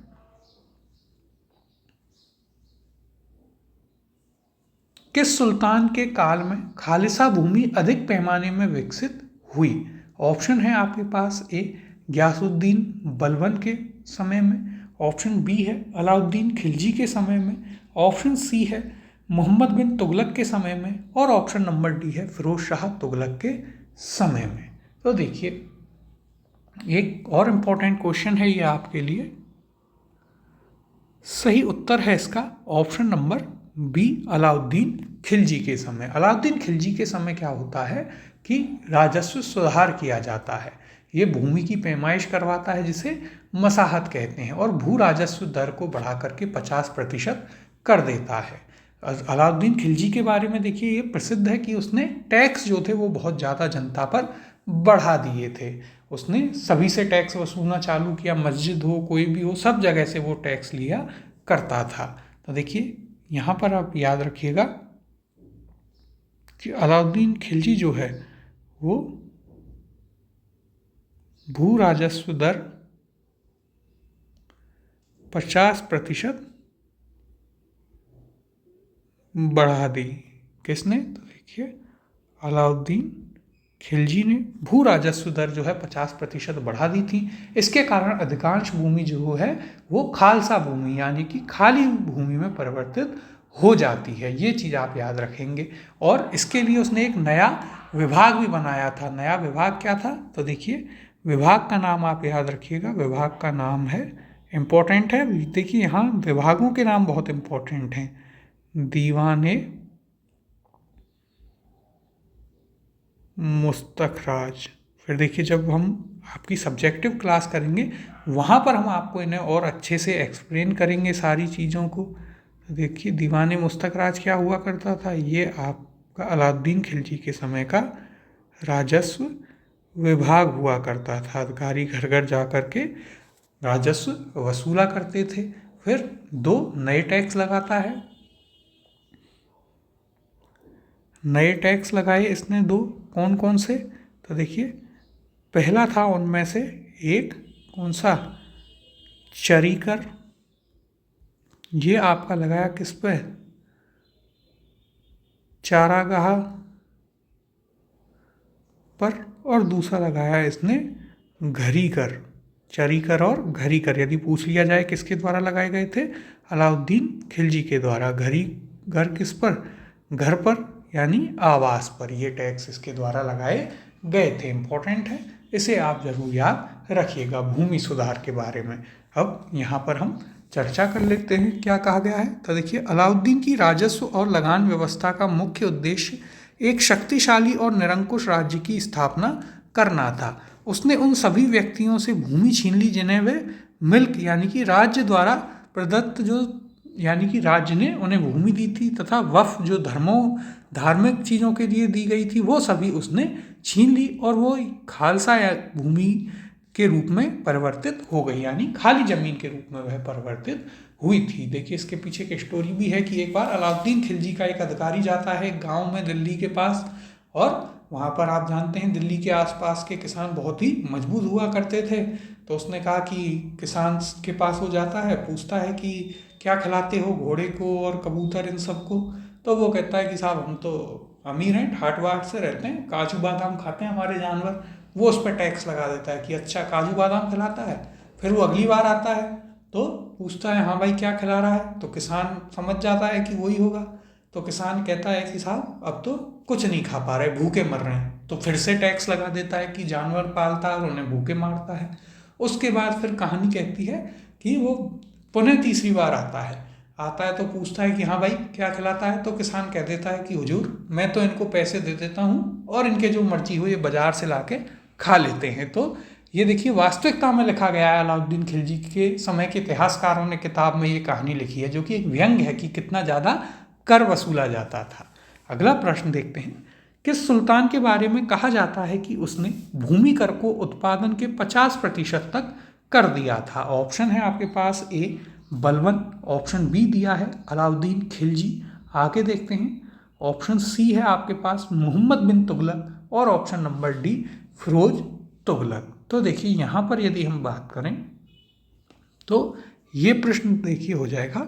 किस सुल्तान के काल में खालिसा भूमि अधिक पैमाने में विकसित हुई? ऑप्शन है आपके पास ए गयासुद्दीन बलबन के समय में, ऑप्शन बी है अलाउद्दीन खिलजी के समय में, ऑप्शन सी है मोहम्मद बिन तुगलक के समय में और ऑप्शन नंबर डी है फिरोज शाह तुगलक के समय में। तो देखिए एक और इम्पोर्टेंट क्वेश्चन है ये आपके लिए। सही उत्तर है इसका option number B Alauddin Khilji के समय। अलाउद्दीन खिलजी के समय क्या होता है कि राजस्व सुधार किया जाता है, ये भूमि की पैमाइश करवाता है जिसे मसाहत कहते हैं, और भू राजस्व दर को बढ़ा करके 50% कर देता है। अलाउद्दीन खिलजी के बारे में देखिए ये प्रसिद्ध है कि उसने टैक्स जो थे वो बहुत ज़्यादा जनता पर बढ़ा दिए थे। उसने सभी से टैक्स वसूलना चालू किया, मस्जिद हो कोई भी हो सब जगह से वो टैक्स लिया करता था। तो देखिए यहाँ पर आप याद रखिएगा कि अलाउद्दीन खिलजी जो है वो भू राजस्व दर 50% बढ़ा दी। किसने? तो देखिए अलाउद्दीन खिलजी ने भू राजस्व दर जो है 50% बढ़ा दी थी। इसके कारण अधिकांश भूमि जो है वो खालसा भूमि यानी कि खाली भूमि में परिवर्तित हो जाती है। ये चीज़ आप याद रखेंगे। और इसके लिए उसने एक नया विभाग भी बनाया था। नया विभाग क्या था? तो देखिए विभाग का नाम आप याद रखिएगा। विभाग का नाम है, इम्पोर्टेंट है, देखिए यहाँ विभागों के नाम बहुत इम्पोर्टेंट हैं। दीवाने मुस्तखराज, फिर देखिए जब हम आपकी सब्जेक्टिव क्लास करेंगे वहाँ पर हम आपको इन्हें और अच्छे से एक्सप्लेन करेंगे सारी चीज़ों को। तो देखिए दीवाने मुस्तकराज क्या हुआ करता था, ये आपका अलाउद्दीन खिलजी के समय का राजस्व विभाग हुआ करता था। अधिकारी घर घर जा कर के राजस्व वसूला करते थे। फिर 2 नए टैक्स लगाता है, नए टैक्स लगाए इसने 2, कौन कौन से, तो देखिए पहला था उनमें से एक कौन सा, चरी कर। ये आपका लगाया किस पे, चारागाह पर। और दूसरा लगाया इसने घरी कर, चरी कर और घरी कर। यदि पूछ लिया जाए किसके द्वारा लगाए गए थे, अलाउद्दीन खिलजी के द्वारा। घरी घर किस पर, घर पर यानी आवास पर। ये टैक्स इसके द्वारा लगाए गए थे। इम्पोर्टेंट है, इसे आप जरूर याद रखिएगा भूमि सुधार के बारे में। अब यहाँ पर हम चर्चा कर लेते हैं क्या कहा गया है। तो देखिए अलाउद्दीन की राजस्व और लगान व्यवस्था का मुख्य उद्देश्य एक शक्तिशाली और निरंकुश राज्य की स्थापना करना था। उसने उन सभी व्यक्तियों से भूमि छीन ली जिन्हें वे मिल्क यानी कि राज्य द्वारा प्रदत्त जो यानी कि राज्य ने उन्हें भूमि दी थी, तथा वक्फ जो धार्मिक चीज़ों के लिए दी गई थी वो सभी उसने छीन ली और वो खालसा या भूमि के रूप में परिवर्तित हो गई, यानी खाली जमीन के रूप में वह परिवर्तित हुई थी। देखिए इसके पीछे एक स्टोरी भी है कि एक बार अलाउद्दीन खिलजी का एक अधिकारी जाता है गांव में दिल्ली के पास, और वहाँ पर आप जानते हैं दिल्ली के आसपास के किसान बहुत ही मजबूत हुआ करते थे। तो उसने कहा कि किसान के पास वो जाता है, पूछता है कि क्या खिलाते हो घोड़े को और कबूतर इन सबको। तो वो कहता है कि साहब हम तो अमीर हैं, ठाट बाट से रहते हैं, काजू बादाम खाते हैं हमारे जानवर। वो उस पर टैक्स लगा देता है कि अच्छा काजू बादाम खिलाता है। फिर वो अगली बार आता है तो पूछता है हाँ भाई क्या खिला रहा है, तो किसान समझ जाता है कि वही होगा। तो किसान कहता है कि साहब अब तो कुछ नहीं खा पा रहे, भूखे मर रहे हैं। तो फिर से टैक्स लगा देता है कि जानवर पालता है और उन्हें भूखे मारता है। उसके बाद फिर कहानी कहती है कि वो पुनः तीसरी बार आता है तो पूछता है कि हाँ भाई क्या खिलाता है। तो किसान कह देता है कि हुजूर मैं तो इनको पैसे दे देता हूँ और इनके जो मर्जी हो ये बाजार से लाके खा लेते हैं। तो ये देखिए वास्तविकता में लिखा गया है, अलाउद्दीन खिलजी के समय के इतिहासकारों ने किताब में ये कहानी लिखी है, जो कि एक व्यंग्य है कि कितना ज़्यादा कर वसूला जाता था। अगला प्रश्न देखते हैं, किस सुल्तान के बारे में कहा जाता है कि उसने भूमि कर को उत्पादन के 50% तक कर दिया था। ऑप्शन है आपके पास, ए बलबन, ऑप्शन बी दिया है अलाउद्दीन खिलजी। आगे देखते हैं, ऑप्शन सी है आपके पास मोहम्मद बिन तुगलक, और option number D Firoz Tughlaq. तो देखिए यहाँ पर यदि हम बात करें तो ये प्रश्न देखिए हो जाएगा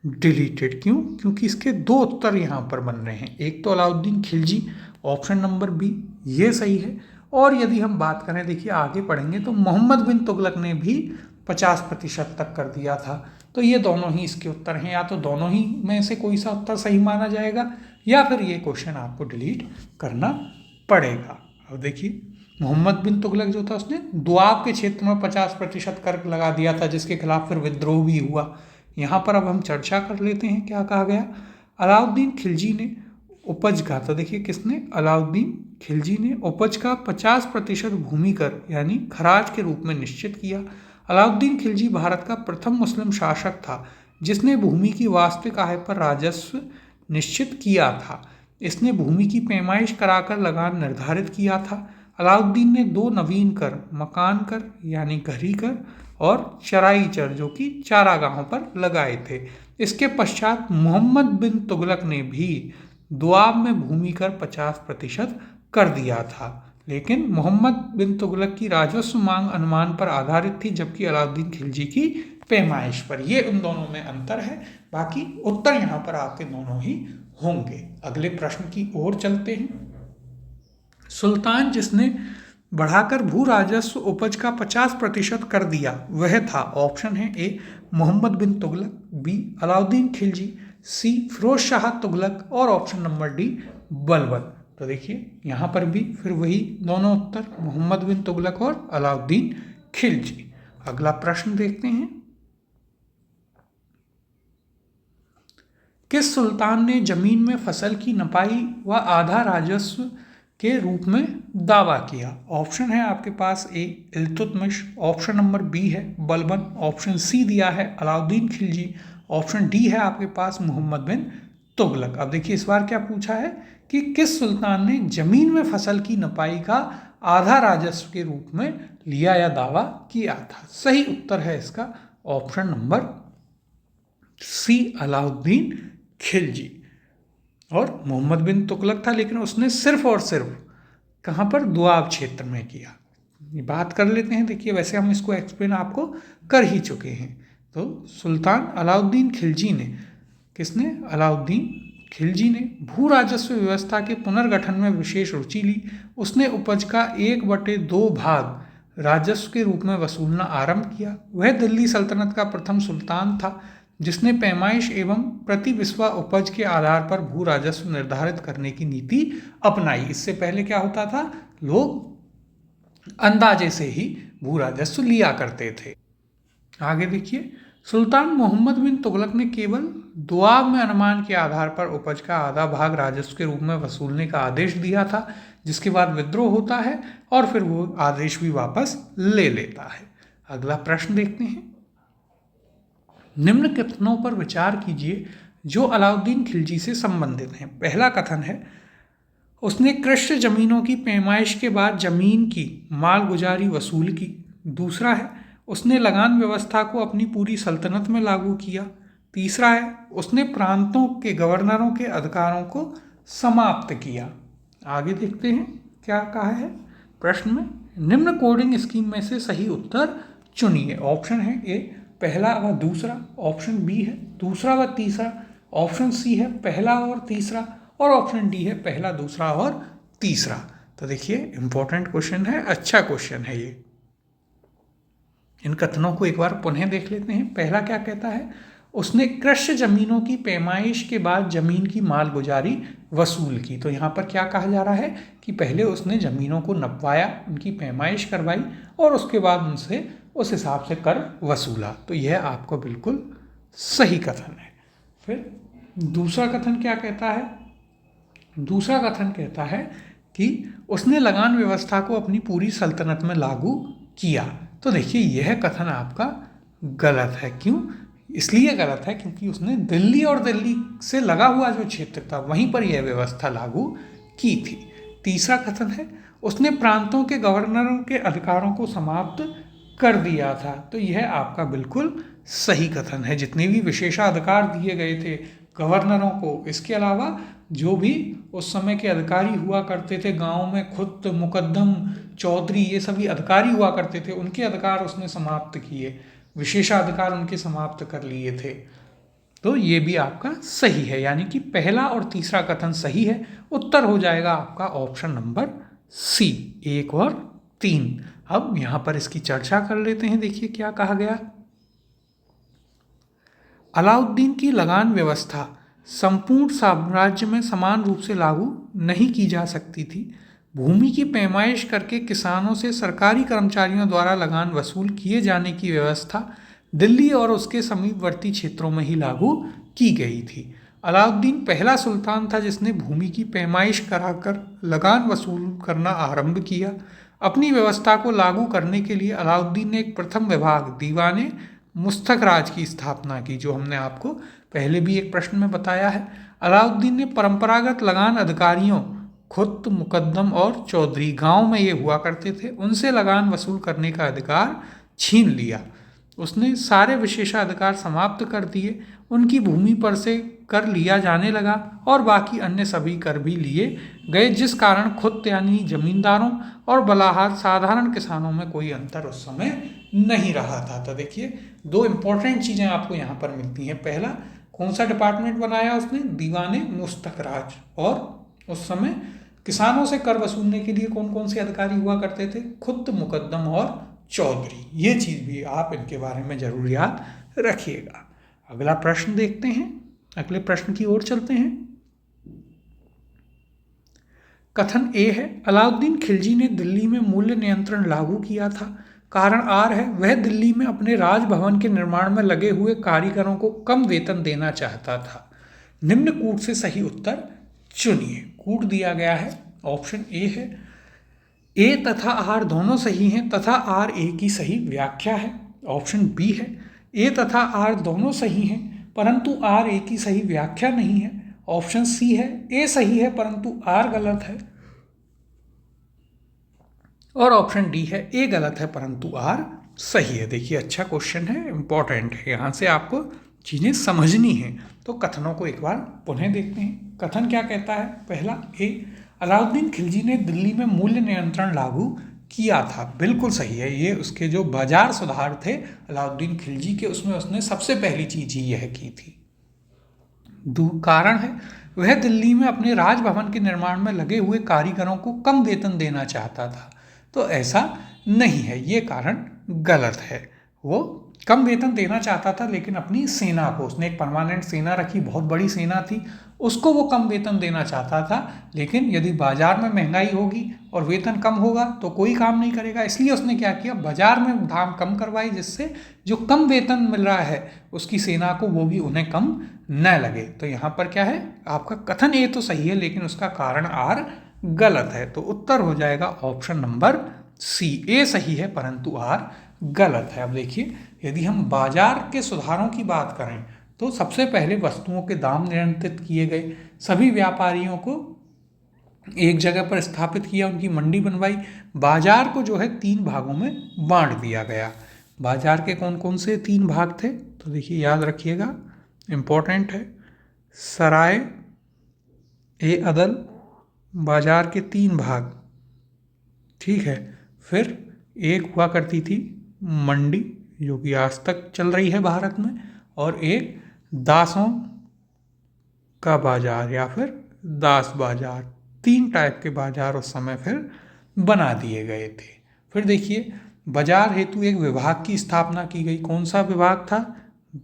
डिलीटेड। क्यों? क्योंकि इसके 2 उत्तर यहाँ पर बन रहे हैं। एक तो Alauddin Khilji, option number B ये सही है। और यदि हम बात करें, देखिए आगे पढ़ेंगे तो मोहम्मद बिन तुगलक ने भी 50% तक कर दिया था। तो ये दोनों ही इसके उत्तर हैं, या तो दोनों ही में से कोई सा उत्तर सही माना जाएगा या फिर ये क्वेश्चन आपको डिलीट करना पड़ेगा। अब देखिए मोहम्मद बिन तुगलक जो था उसने दोआब के क्षेत्र में 50% कर लगा दिया था, जिसके खिलाफ फिर विद्रोह भी हुआ। यहाँ पर अब हम चर्चा कर लेते हैं क्या कहा गया। अलाउद्दीन खिलजी ने उपज का, तो देखिए किसने, अलाउद्दीन खिलजी ने उपज का 50% भूमि कर यानी खराज के रूप में निश्चित किया। अलाउद्दीन खिलजी भारत का प्रथम मुस्लिम शासक था जिसने भूमि की वास्तविक आय पर राजस्व निश्चित किया था। इसने भूमि की पैमाइश कराकर लगान निर्धारित किया था। अलाउद्दीन ने 2 नवीन कर, मकान कर यानी घरी कर और चराई चर जो कि चारागाहों पर लगाए थे। इसके पश्चात मोहम्मद बिन तुगलक ने भी दोआब में भूमि कर 50% कर दिया था, लेकिन मोहम्मद बिन तुगलक की राजस्व मांग अनुमान पर आधारित थी, जबकि अलाउद्दीन खिलजी की पैमाइश पर। ये उन दोनों में अंतर है, बाकी उत्तर यहाँ पर आपके दोनों ही होंगे। अगले प्रश्न की ओर चलते हैं। सुल्तान जिसने बढ़ाकर भू राजस्व उपज का 50% कर दिया वह था। ऑप्शन है ए मोहम्मद बिन तुगलक, बी अलाउद्दीन खिलजी, सी फिरोज शाह तुगलक, और ऑप्शन नंबर डी बलबन। तो देखिए यहाँ पर भी फिर वही दोनों उत्तर, मोहम्मद बिन तुगलक और अलाउद्दीन खिलजी। अगला प्रश्न देखते हैं, किस सुल्तान ने जमीन में फसल की नपाई व आधा राजस्व के रूप में दावा किया। ऑप्शन है आपके पास ए इल्तुतमिश, ऑप्शन नंबर बी है बलबन, ऑप्शन सी दिया है अलाउद्दीन खिलजी, ऑप्शन डी है आपके पास मोहम्मद बिन तुगलक। अब देखिए इस बार क्या पूछा है कि किस सुल्तान ने जमीन में फसल की नपाई का आधा राजस्व के रूप में लिया या दावा किया था। सही उत्तर है इसका option number C Alauddin Khilji. और मोहम्मद बिन तुगलक था, लेकिन उसने सिर्फ और सिर्फ कहाँ पर, दुआब क्षेत्र में किया। ये बात कर लेते हैं। देखिए वैसे हम इसको एक्सप्लेन आपको कर ही चुके हैं। तो सुल्तान अलाउद्दीन खिलजी ने, किसने, अलाउद्दीन खिलजी ने भू राजस्व व्यवस्था के पुनर्गठन में विशेष रुचि ली। उसने उपज का 1/2 भाग राजस्व के रूप में वसूलना आरंभ किया। वह दिल्ली सल्तनत का प्रथम सुल्तान था जिसने पैमाइश एवं प्रति बिस्वा उपज के आधार पर भू राजस्व निर्धारित करने की नीति अपनाई। इससे पहले क्या होता था, लोग अंदाजे से ही भू राजस्व लिया करते थे। आगे देखिए, सुल्तान मोहम्मद बिन तुगलक ने केवल दुआब में अनुमान के आधार पर उपज का आधा भाग राजस्व के रूप में वसूलने का आदेश दिया था, जिसके बाद विद्रोह होता है और फिर वो आदेश भी वापस ले लेता है। अगला प्रश्न देखते हैं। निम्न कथनों पर विचार कीजिए जो अलाउद्दीन खिलजी से संबंधित हैं। पहला कथन है, उसने कृष्ण जमीनों की पैमाइश के बाद जमीन की मालगुजारी वसूल की। दूसरा है, उसने लगान व्यवस्था को अपनी पूरी सल्तनत में लागू किया। तीसरा है, उसने प्रांतों के गवर्नरों के अधिकारों को समाप्त किया। आगे देखते हैं क्या कहा है प्रश्न में। निम्न कोडिंग स्कीम में से सही उत्तर चुनिए। ऑप्शन है ए पहला व दूसरा, ऑप्शन बी है दूसरा व तीसरा, ऑप्शन सी है पहला और तीसरा, और ऑप्शन डी है पहला, दूसरा और तीसरा। तो देखिए इंपॉर्टेंट क्वेश्चन है, अच्छा क्वेश्चन है ये। इन कथनों को एक बार पुनः देख लेते हैं। पहला क्या कहता है, उसने कृष्ण जमीनों की पैमाइश के बाद जमीन की मालगुजारी वसूल की। तो यहाँ पर क्या कहा जा रहा है कि पहले उसने जमीनों को नपवाया, उनकी पैमाइश करवाई और उसके बाद उनसे उस हिसाब से कर वसूला। तो यह आपको बिल्कुल सही कथन है। फिर दूसरा कथन क्या कहता है, दूसरा कथन कहता है कि उसने लगान व्यवस्था को अपनी पूरी सल्तनत में लागू किया। तो देखिए यह कथन आपका गलत है। क्यों? इसलिए गलत है क्योंकि उसने दिल्ली और दिल्ली से लगा हुआ जो क्षेत्र था वहीं पर यह व्यवस्था लागू की थी। तीसरा कथन है, उसने प्रांतों के गवर्नरों के अधिकारों को समाप्त कर दिया था। तो यह आपका बिल्कुल सही कथन है। जितने भी विशेषाधिकार दिए गए थे गवर्नरों को, इसके अलावा जो भी उस समय के अधिकारी हुआ करते थे गांव में, खुद मुकद्दम, चौधरी, ये सभी अधिकारी हुआ करते थे, उनके अधिकार उसने समाप्त किए, विशेषाधिकार उनके समाप्त कर लिए थे। तो ये भी आपका सही है, यानी कि पहला और तीसरा कथन सही है। उत्तर हो जाएगा आपका ऑप्शन नंबर सी, 1 और 3। अब यहाँ पर इसकी चर्चा कर लेते हैं। देखिए क्या कहा गया। अलाउद्दीन की लगान व्यवस्था संपूर्ण साम्राज्य में समान रूप से लागू नहीं की जा सकती थी। भूमि की पैमाइश करके किसानों से सरकारी कर्मचारियों द्वारा लगान वसूल किए जाने की व्यवस्था दिल्ली और उसके समीपवर्ती क्षेत्रों में ही लागू की गई थी। अलाउद्दीन पहला सुल्तान था जिसने भूमि की पैमाइश कराकर लगान वसूल करना आरंभ किया। अपनी व्यवस्था को लागू करने के लिए अलाउद्दीन ने एक प्रथम विभाग दीवाने मुस्तखराज की स्थापना की, जो हमने आपको पहले भी एक प्रश्न में बताया है। अलाउद्दीन ने परंपरागत लगान अधिकारियों, खुद, मुकद्दम और चौधरी, गांव में ये हुआ करते थे, उनसे लगान वसूल करने का अधिकार छीन लिया। उसने सारे विशेषाधिकार समाप्त कर दिए, उनकी भूमि पर से कर लिया जाने लगा और बाकी अन्य सभी कर भी लिए गए, जिस कारण खुद यानी जमींदारों और बलाहार साधारण किसानों में कोई अंतर उस समय नहीं रहा था। तो देखिए 2 इम्पोर्टेंट चीज़ें आपको यहाँ पर मिलती हैं। पहला, कौन सा डिपार्टमेंट बनाया उसने, दीवाने मुस्तखराज, और उस समय किसानों से कर वसूलने के लिए कौन कौन से अधिकारी हुआ करते थे, खुद, मुकद्दम और चौधरी। ये चीज़ भी आप इनके बारे में जरूर याद रखिएगा। अगला प्रश्न देखते हैं, अगले प्रश्न की ओर चलते हैं। कथन ए है, अलाउद्दीन खिलजी ने दिल्ली में मूल्य नियंत्रण लागू किया था। कारण आर है, वह दिल्ली में अपने राजभवन के निर्माण में लगे हुए कारीगरों को कम वेतन देना चाहता था। निम्न कूट से सही उत्तर चुनिए। कूट दिया गया है ऑप्शन ए है। ए तथा आर दोनों सही हैं तथा आर ए की सही व्याख्या है। ऑप्शन बी है, ए तथा आर दोनों सही हैं परंतु आर ए की सही व्याख्या नहीं है। ऑप्शन सी है, ए सही है परंतु आर गलत है। और ऑप्शन डी है, ए गलत है परंतु आर सही है। देखिए अच्छा क्वेश्चन है, इंपॉर्टेंट है, यहाँ से आपको चीज़ें समझनी हैं। तो कथनों को एक बार पुनः देखते हैं। कथन क्या कहता है? पहला, ए, अलाउद्दीन खिलजी ने दिल्ली में मूल्य नियंत्रण लागू किया था। बिल्कुल सही है, ये उसके जो बाजार सुधार थे अलाउद्दीन खिलजी के, उसमें उसने सबसे पहली चीज़ ही यह की थी। कारण है, वह दिल्ली में अपने राजभवन के निर्माण में लगे हुए कारीगरों को कम वेतन देना चाहता था। तो ऐसा नहीं है, ये कारण गलत है। वो कम वेतन देना चाहता था लेकिन अपनी सेना को, उसने एक परमानेंट सेना रखी, बहुत बड़ी सेना थी, उसको वो कम वेतन देना चाहता था। लेकिन यदि बाजार में महंगाई होगी और वेतन कम होगा तो कोई काम नहीं करेगा, इसलिए उसने क्या किया, बाजार में दाम कम करवाई, जिससे जो कम वेतन मिल रहा है उसकी सेना को वो भी उन्हें कम न लगे। तो यहाँ पर क्या है, आपका कथन ए तो सही है लेकिन उसका कारण आर गलत है। तो उत्तर हो जाएगा ऑप्शन नंबर सी, ए सही है परंतु आर गलत है। अब देखिए, यदि हम बाजार के सुधारों की बात करें तो सबसे पहले वस्तुओं के दाम नियंत्रित किए गए, सभी व्यापारियों को एक जगह पर स्थापित किया, उनकी मंडी बनवाई, बाजार को जो है 3 भागों में बांट दिया गया। बाजार के कौन कौन से 3 भाग थे? तो देखिए याद रखिएगा, इम्पोर्टेंट है। सराय ए अदल, बाजार के 3 भाग, ठीक है। फिर एक हुआ करती थी मंडी, जो कि आज तक चल रही है भारत में, और एक दासों का बाजार या फिर दास बाजार। 3 टाइप के बाजार उस समय फिर बना दिए गए थे। फिर देखिए, बाजार हेतु एक विभाग की स्थापना की गई। कौन सा विभाग था?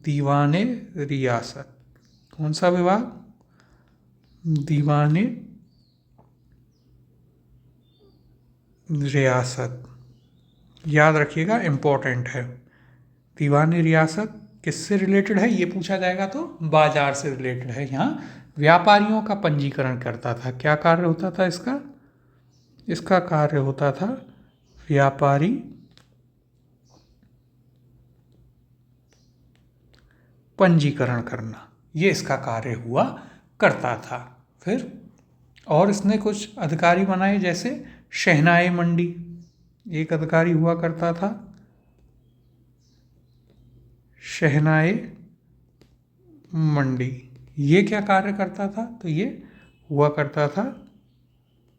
दीवाने रियासत। कौन सा विभाग? दीवाने रियासत, याद रखिएगा, इम्पोर्टेंट है। दीवानी रियासत किससे रिलेटेड है, ये पूछा जाएगा तो बाजार से रिलेटेड है। यहाँ व्यापारियों का पंजीकरण करता था। क्या कार्य होता था इसका? इसका कार्य होता था व्यापारी पंजीकरण करना, ये इसका कार्य हुआ करता था। फिर और इसने कुछ अधिकारी बनाए, जैसे शहनाई मंडी एक अधिकारी हुआ करता था। शहनाई मंडी ये क्या कार्य करता था? तो ये हुआ करता था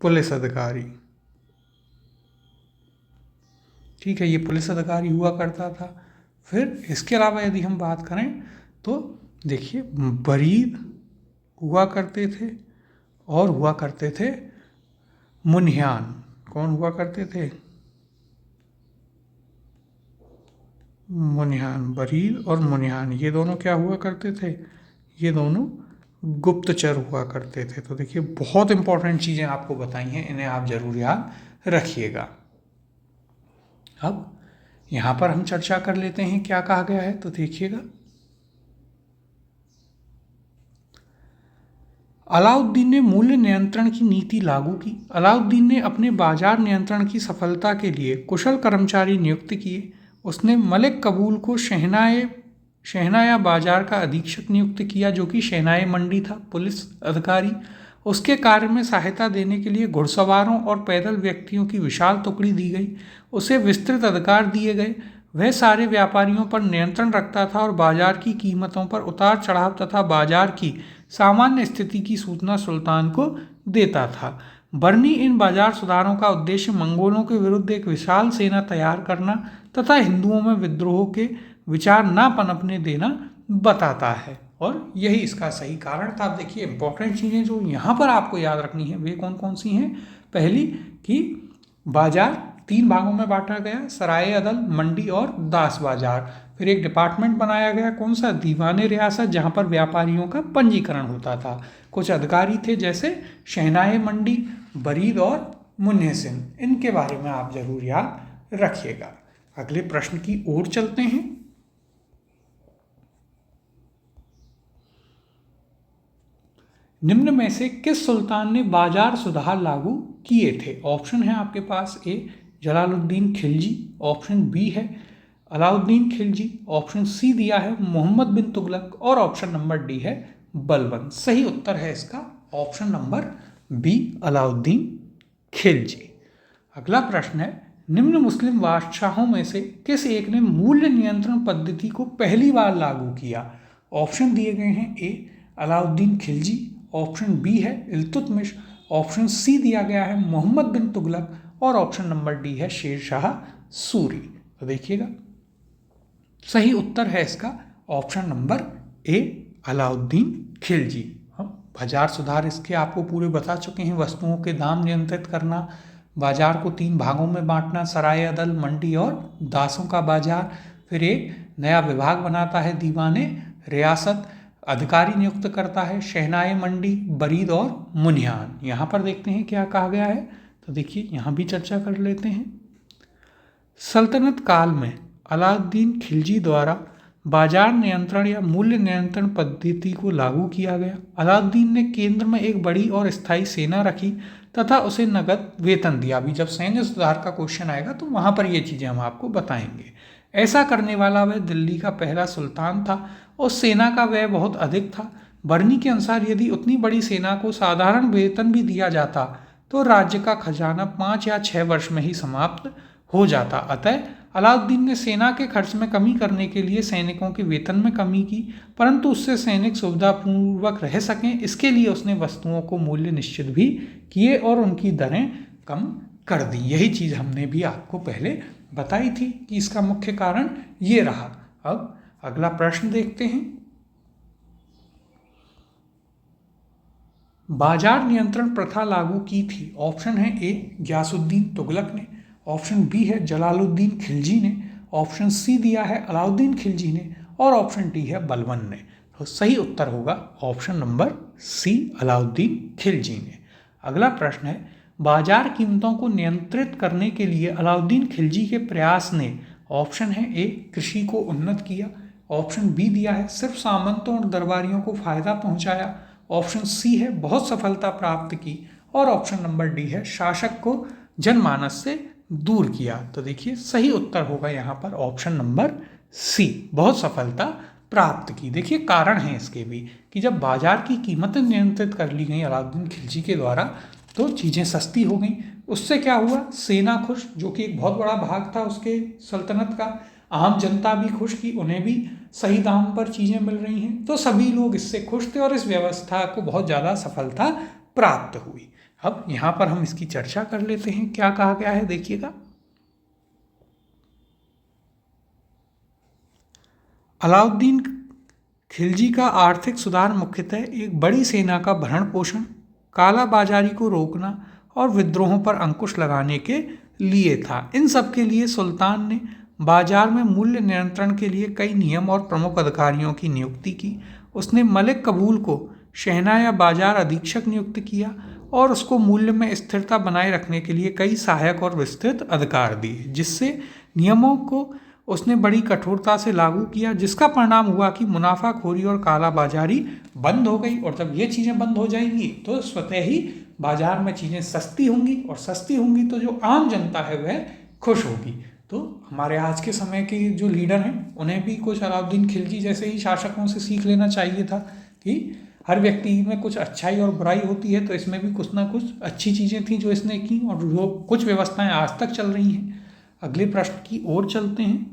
पुलिस अधिकारी, ठीक है, ये पुलिस अधिकारी हुआ करता था। फिर इसके अलावा यदि हम बात करें तो देखिए, बरीद हुआ करते थे और हुआ करते थे मुन्यान। कौन हुआ करते थे? मुन्यान, बरीद और मुन्यान, ये दोनों क्या हुआ करते थे? ये दोनों गुप्तचर हुआ करते थे। तो देखिए, बहुत इंपॉर्टेंट चीज़ें आपको बताई हैं, इन्हें आप जरूर याद रखिएगा। अब यहाँ पर हम चर्चा कर लेते हैं क्या कहा गया है, तो देखिएगा, अलाउद्दीन ने मूल्य नियंत्रण की नीति लागू की। अलाउद्दीन ने अपने बाजार नियंत्रण की सफलता के लिए कुशल कर्मचारी नियुक्त किए। उसने मलिक कबूल को शहनाया बाजार का अधीक्षक नियुक्त किया, जो कि शहनाई मंडी था, पुलिस अधिकारी। उसके कार्य में सहायता देने के लिए घुड़सवारों और पैदल व्यक्तियों की विशाल टुकड़ी दी गई। उसे विस्तृत अधिकार दिए गए। वह सारे व्यापारियों पर नियंत्रण रखता था और बाजार की कीमतों पर उतार चढ़ाव तथा बाजार की सामान्य स्थिति की सूचना सुल्तान को देता था। बर्नी इन बाजार सुधारों का उद्देश्य मंगोलों के विरुद्ध एक विशाल सेना तैयार करना तथा हिंदुओं में विद्रोह के विचार न पनपने देना बताता है, और यही इसका सही कारण था। अब देखिए, इंपॉर्टेंट चीज़ें जो यहाँ पर आपको याद रखनी है वे कौन कौन सी हैं। पहली कि बाजार 3 भागों में बांटा गया, सराय अदल, मंडी और दास बाजार। फिर एक डिपार्टमेंट बनाया गया, कौन सा? दीवाने रियासत, जहाँ पर व्यापारियों का पंजीकरण होता था। कुछ अधिकारी थे जैसे शहनाई मंडी, बरीद और मुन्ने सिंह, इनके बारे में आप जरूर याद रखिएगा। अगले प्रश्न की ओर चलते हैं। निम्न में से किस सुल्तान ने बाजार सुधार लागू किए थे? ऑप्शन है आपके पास ए जलालुद्दीन खिलजी, ऑप्शन बी है अलाउद्दीन खिलजी, ऑप्शन सी दिया है मोहम्मद बिन तुगलक और ऑप्शन नंबर डी है बलबन। सही उत्तर है इसका option number B Alauddin Khilji. अगला प्रश्न है निम्न मुस्लिम बादशाहों में से किस एक ने मूल्य नियंत्रण पद्धति को पहली बार लागू किया? ऑप्शन दिए गए हैं ए अलाउद्दीन खिलजी, ऑप्शन बी है इल्तुतमिश, ऑप्शन सी दिया गया है मोहम्मद बिन तुगलक और ऑप्शन नंबर डी है शेर शाह सूरी। तो देखिएगा सही उत्तर है इसका option number A Alauddin Khilji. हम बाजार सुधार इसके आपको पूरे बता चुके हैं, वस्तुओं के दाम नियंत्रित करना, बाजार को 3 भागों में बांटना, सराय अदल, मंडी और दासों का बाजार। फिर एक नया विभाग बनाता है दीवाने रियासत, अधिकारी नियुक्त करता है शहनाए मंडी, बरीद और मुनियान। यहाँ पर देखते हैं क्या कहा गया है, तो देखिए यहाँ भी चर्चा कर लेते हैं। सल्तनत काल में अलाउद्दीन खिलजी द्वारा बाजार नियंत्रण या मूल्य नियंत्रण पद्धति को लागू किया गया। अलाउद्दीन ने केंद्र में एक बड़ी और स्थायी सेना रखी तथा उसे नगद वेतन दिया। अभी जब सैन्य सुधार का क्वेश्चन आएगा तो वहाँ पर ये चीज़ें हम आपको बताएंगे। ऐसा करने वाला वह दिल्ली का पहला सुल्तान था और सेना का व्यय बहुत अधिक था। बरनी के अनुसार यदि उतनी बड़ी सेना को साधारण वेतन भी दिया जाता तो राज्य का खजाना 5 या 6 वर्ष में ही समाप्त हो जाता। अतः अलाउद्दीन ने सेना के खर्च में कमी करने के लिए सैनिकों के वेतन में कमी की, परंतु उससे सैनिक सुविधापूर्वक रह सकें इसके लिए उसने वस्तुओं को मूल्य निश्चित भी किए और उनकी दरें कम कर दी। यही चीज़ हमने भी आपको पहले बताई थी कि इसका मुख्य कारण ये रहा। अब अगला प्रश्न देखते हैं। बाजार नियंत्रण प्रथा लागू की थी। ऑप्शन है ए गियासुद्दीन तुगलक ने, ऑप्शन बी है जलालुद्दीन खिलजी ने, ऑप्शन सी दिया है अलाउद्दीन खिलजी ने और ऑप्शन डी है बलबन ने। तो सही उत्तर होगा option number C Alauddin Khilji ने। अगला प्रश्न है बाजार कीमतों को नियंत्रित करने के लिए अलाउद्दीन खिलजी के प्रयास ने, ऑप्शन है ए कृषि को उन्नत किया, ऑप्शन बी दिया है सिर्फ सामंतों और दरबारियों को फायदा पहुंचाया, ऑप्शन सी है बहुत सफलता प्राप्त की और ऑप्शन नंबर डी है शासक को जनमानस से दूर किया। तो देखिए सही उत्तर होगा यहाँ पर ऑप्शन नंबर सी बहुत सफलता प्राप्त की। देखिए कारण है इसके भी कि जब बाजार की कीमतें नियंत्रित कर ली गई अलाउद्दीन खिलजी के द्वारा तो चीज़ें सस्ती हो गई। उससे क्या हुआ, सेना खुश, जो कि एक बहुत बड़ा भाग था उसके सल्तनत का, आम जनता भी खुश कि उन्हें भी सही दाम पर चीज़ें मिल रही हैं, तो सभी लोग इससे खुश थे और इस व्यवस्था को बहुत ज़्यादा सफलता प्राप्त हुई। अब यहाँ पर हम इसकी चर्चा कर लेते हैं क्या कहा गया है, देखिएगा। अलाउद्दीन खिलजी का आर्थिक सुधार मुख्यतः एक बड़ी सेना का भरण पोषण, काला बाजारी को रोकना और विद्रोहों पर अंकुश लगाने के लिए था। इन सब के लिए सुल्तान ने बाजार में मूल्य नियंत्रण के लिए कई नियम और प्रमुख अधिकारियों की नियुक्ति की। उसने मलिक कबूल को शहना या बाजार अधीक्षक नियुक्त किया और उसको मूल्य में स्थिरता बनाए रखने के लिए कई सहायक और विस्तृत अधिकार दिए, जिससे नियमों को उसने बड़ी कठोरता से लागू किया, जिसका परिणाम हुआ कि मुनाफाखोरी और काला बाजारी बंद हो गई। और जब ये चीज़ें बंद हो जाएंगी तो स्वतः ही बाजार में चीज़ें सस्ती होंगी और सस्ती होंगी तो जो आम जनता है वह खुश होगी। तो हमारे आज के समय के जो लीडर हैं उन्हें भी कुछ अलाउद्दीन खिलजी जैसे ही शासकों से सीख लेना चाहिए था कि हर व्यक्ति में कुछ अच्छाई और बुराई होती है, तो इसमें भी कुछ ना कुछ अच्छी चीज़ें थी जो इसने की और जो कुछ व्यवस्थाएं आज तक चल रही हैं। अगले प्रश्न की ओर चलते हैं।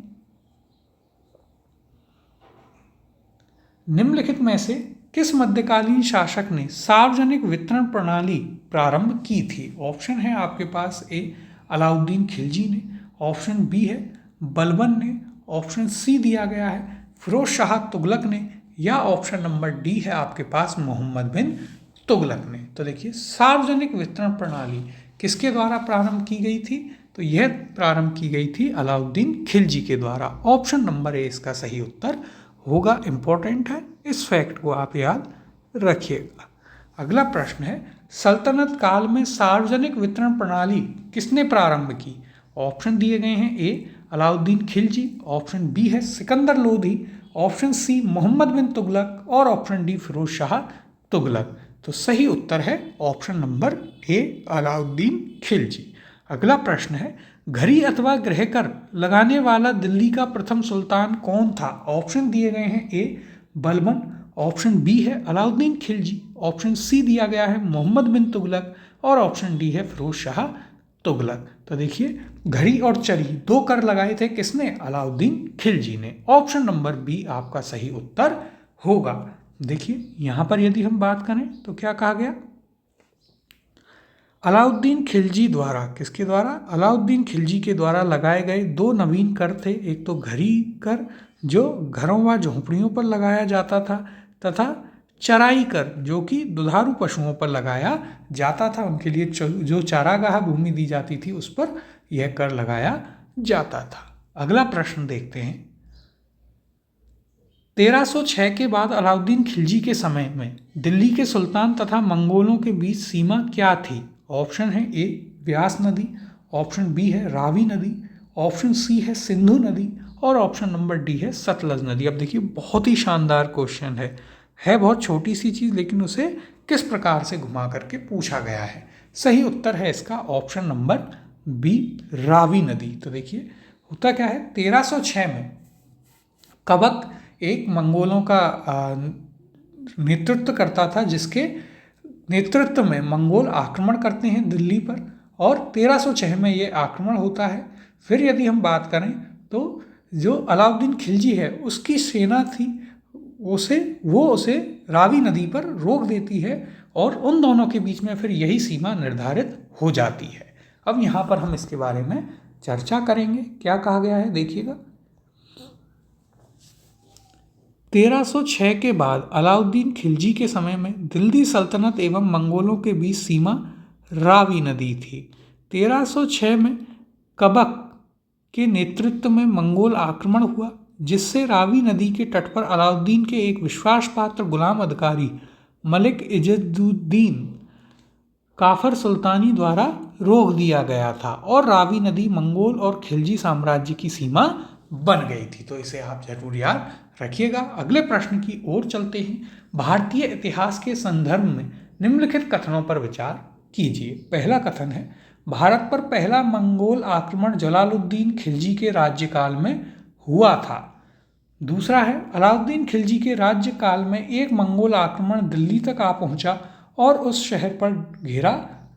निम्नलिखित में से किस मध्यकालीन शासक ने सार्वजनिक वितरण प्रणाली प्रारंभ की थी? ऑप्शन है आपके पास ए अलाउद्दीन खिलजी ने, ऑप्शन बी है बलबन ने, ऑप्शन सी दिया गया है फिरोज शाह तुगलक ने या ऑप्शन नंबर डी है आपके पास मोहम्मद बिन तुगलक ने। तो देखिए सार्वजनिक वितरण प्रणाली किसके द्वारा प्रारंभ की गई थी? तो यह प्रारंभ की गई थी अलाउद्दीन खिलजी के द्वारा। ऑप्शन नंबर ए इसका सही उत्तर होगा। इंपॉर्टेंट है, इस फैक्ट को आप याद रखिएगा। अगला प्रश्न है सल्तनत काल में सार्वजनिक वितरण प्रणाली किसने प्रारंभ की? ऑप्शन दिए गए हैं ए अलाउद्दीन खिलजी, ऑप्शन बी है सिकंदर लोधी, ऑप्शन सी मोहम्मद बिन तुगलक और ऑप्शन डी फिरोज शाह तुगलक। तो सही उत्तर है option number A, Alauddin Khilji. अगला प्रश्न है, घड़ी अथवा गृहकर लगाने वाला दिल्ली का प्रथम सुल्तान कौन था? ऑप्शन दिए गए हैं, ए बलबन, ऑप्शन बी है अलाउद्दीन खिलजी, ऑप्शन सी दिया गया है मोहम्मद बिन तुगलक और ऑप्शन डी है फिरोज शाह तुगलक। तो देखिए, घड़ी और चरी दो कर लगाए थे किसने? अलाउद्दीन खिलजी ने। ऑप्शन नंबर बी आपका सही उत्तर होगा। देखिए यहाँ पर यदि हम बात करें तो क्या कहा गया? अलाउद्दीन खिलजी द्वारा, किसके द्वारा? अलाउद्दीन खिलजी के द्वारा लगाए गए दो नवीन कर थे। एक तो घड़ी कर जो घरों व झोंपड़ियों पर लगाया जाता था, तथा चराई कर जो कि दुधारू पशुओं पर लगाया जाता था। उनके लिए जो चारागाह भूमि दी जाती थी उस पर यह कर लगाया जाता था। अगला प्रश्न देखते हैं, 1306 के बाद अलाउद्दीन खिलजी के समय में दिल्ली के सुल्तान तथा मंगोलों के बीच सीमा क्या थी? ऑप्शन है ए व्यास नदी, ऑप्शन बी है रावी नदी, ऑप्शन सी है सिंधु नदी और ऑप्शन नंबर डी है सतलज नदी। अब देखिए, बहुत ही शानदार क्वेश्चन है बहुत छोटी सी चीज़, लेकिन उसे किस प्रकार से घुमा करके पूछा गया है। सही उत्तर है इसका ऑप्शन नंबर बी, रावी नदी। तो देखिए होता क्या है, 1306 में कबक एक मंगोलों का नेतृत्व करता था, जिसके नेतृत्व में मंगोल आक्रमण करते हैं दिल्ली पर और 1306 में ये आक्रमण होता है। फिर यदि हम बात करें तो जो अलाउद्दीन खिलजी है उसकी सेना थी, वो उसे रावी नदी पर रोक देती है और उन दोनों के बीच में फिर यही सीमा निर्धारित हो जाती है। अब यहाँ पर हम इसके बारे में चर्चा करेंगे। क्या कहा गया है देखिएगा, 1306 के बाद अलाउद्दीन खिलजी के समय में दिल्ली सल्तनत एवं मंगोलों के बीच सीमा रावी नदी थी। 1306 में कबक के नेतृत्व में मंगोल आक्रमण हुआ, जिससे रावी नदी के तट पर अलाउद्दीन के एक विश्वास पात्र गुलाम अधिकारी मलिक इज़्ज़ुद्दीन काफर सुल्तानी द्वारा रोक दिया गया था और रावी नदी मंगोल और खिलजी साम्राज्य की सीमा बन गई थी। तो इसे आप जरूर याद रखिएगा। अगले प्रश्न की ओर चलते हैं। भारतीय इतिहास के संदर्भ में निम्नलिखित कथनों पर विचार कीजिए। पहला कथन है, भारत पर पहला मंगोल आक्रमण जलालुद्दीन खिलजी के राज्यकाल में हुआ था। दूसरा है, अलाउद्दीन खिलजी के राज्यकाल में एक मंगोल आक्रमण दिल्ली तक आ पहुंचा और उस शहर पर घेरा